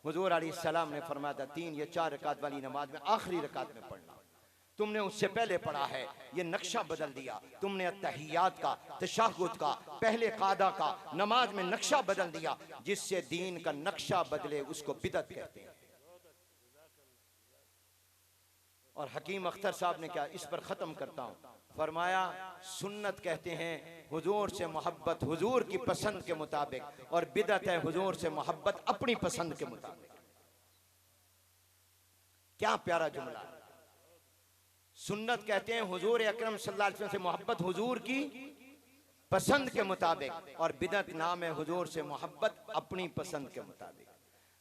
हुजूर अलैहिस्सलाम ने फरमाया था 3 या 4 रकात वाली नमाज में आखिरी रकात में पढ़ना, तुमने उससे पहले पढ़ा है, ये नक्शा बदल दिया। तुमने अत्तहियात का, तशहुद का, पहले कादा का, नमाज में नक्शा बदल दिया। जिससे दीन का नक्शा बदले उसको बिदअत कहते हैं। और हकीम अख्तर साहब ने क्या, इस पर खत्म करता हूं, फरमाया सुन्नत कहते हैं हुजूर से मोहब्बत हुजूर की पसंद के मुताबिक, और बिदअत है हुजूर से मोहब्बत अपनी पसंद के मुताबिक। क्या प्यारा जुमला है। सुन्नत कहते हैं हुजूर अकरम सल्लल्लाहु अलैहि वसल्लम से मोहब्बत हुजूर की पसंद के मुताबिक, और बिदअत नाम है हुजूर से मोहब्बत अपनी पसंद के मुताबिक।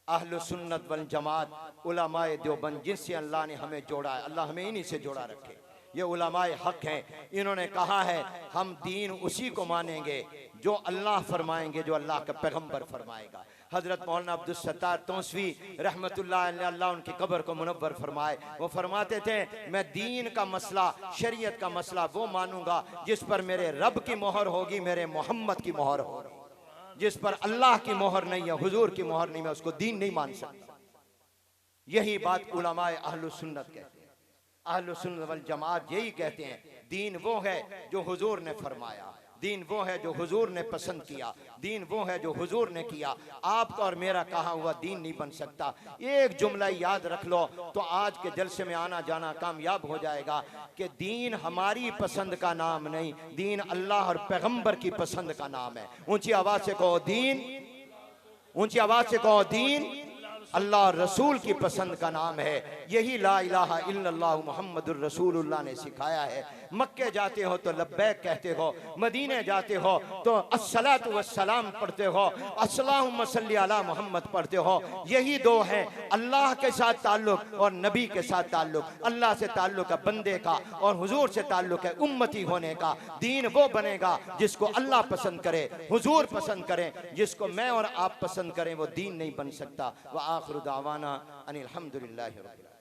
अहलु सुन्नत वल जमात उलमाए देवबंद, जिनसे अल्लाह ने हमें जोड़ा है, अल्लाह हमें इन्हीं से जोड़ा रखे। ये उलमाए हक हैं, इन्होंने कहा है हम दीन उसी को मानेंगे जो अल्लाह फरमाएंगे, जो अल्लाह का पैगंबर फरमाएगा। हजरत मौलाना अब्दुल सत्तार तौसवी रहमतुल्लाह अलैह, अल्लाह उनकी कब्र को मुनव्वर फरमाए, वो फरमाते थे मैं दीन का मसला, शरीयत का मसला वो मानूंगा जिस पर मेरे रब की मोहर होगी, मेरे मोहम्मद की मोहर होगी। जिस पर अल्लाह की मोहर नहीं है, हुजूर की मोहर नहीं है, उसको दीन नहीं मान सकता। यही बात उलमाए अहलुस सुन्नत कहते हैं। अहलुस सुन्नत वल जमात यही कहते हैं दीन वो है जो हुजूर ने फरमाया, दीन वो है जो हुजूर ने पसंद किया, दीन वो है जो हुजूर ने किया। आपका और मेरा कहा हुआ दीन नहीं बन सकता। एक जुमला याद रख लो तो आज के जलसे में आना जाना कामयाब हो जाएगा कि दीन हमारी पसंद का नाम नहीं, दीन अल्लाह और पैगंबर की पसंद का नाम है। ऊंची आवाज से कहो दीन, ऊंची आवाज से कहो दीन अल्लाह रसूल की पसंद का नाम है। यही ला इलाहा इल्लल्लाह मुहम्मदुर रसूलुल्लाह ने सिखाया है। मक्के जाते हो तो लब्बैक कहते हो, मदीने जाते हो तो अस्सलातु वस्सलाम पढ़ते हो, अस्सलाहुम्मा सल्ली अला मोहम्मद पढ़ते हो। यही दो हैं, अल्लाह के साथ ताल्लुक और नबी के साथ ताल्लुक। अल्लाह से ताल्लुक है बंदे का और हुजूर से ताल्लुक है उम्मती होने का। दीन वो बनेगा जिसको अल्लाह पसंद करे, हुजूर पसंद करें, जिसको मैं और आप पसंद करें वो दीन नहीं बन सकता। व आखिरु दावाना अनिल हम्दुलिल्लाहि रब्बिल आलमीन।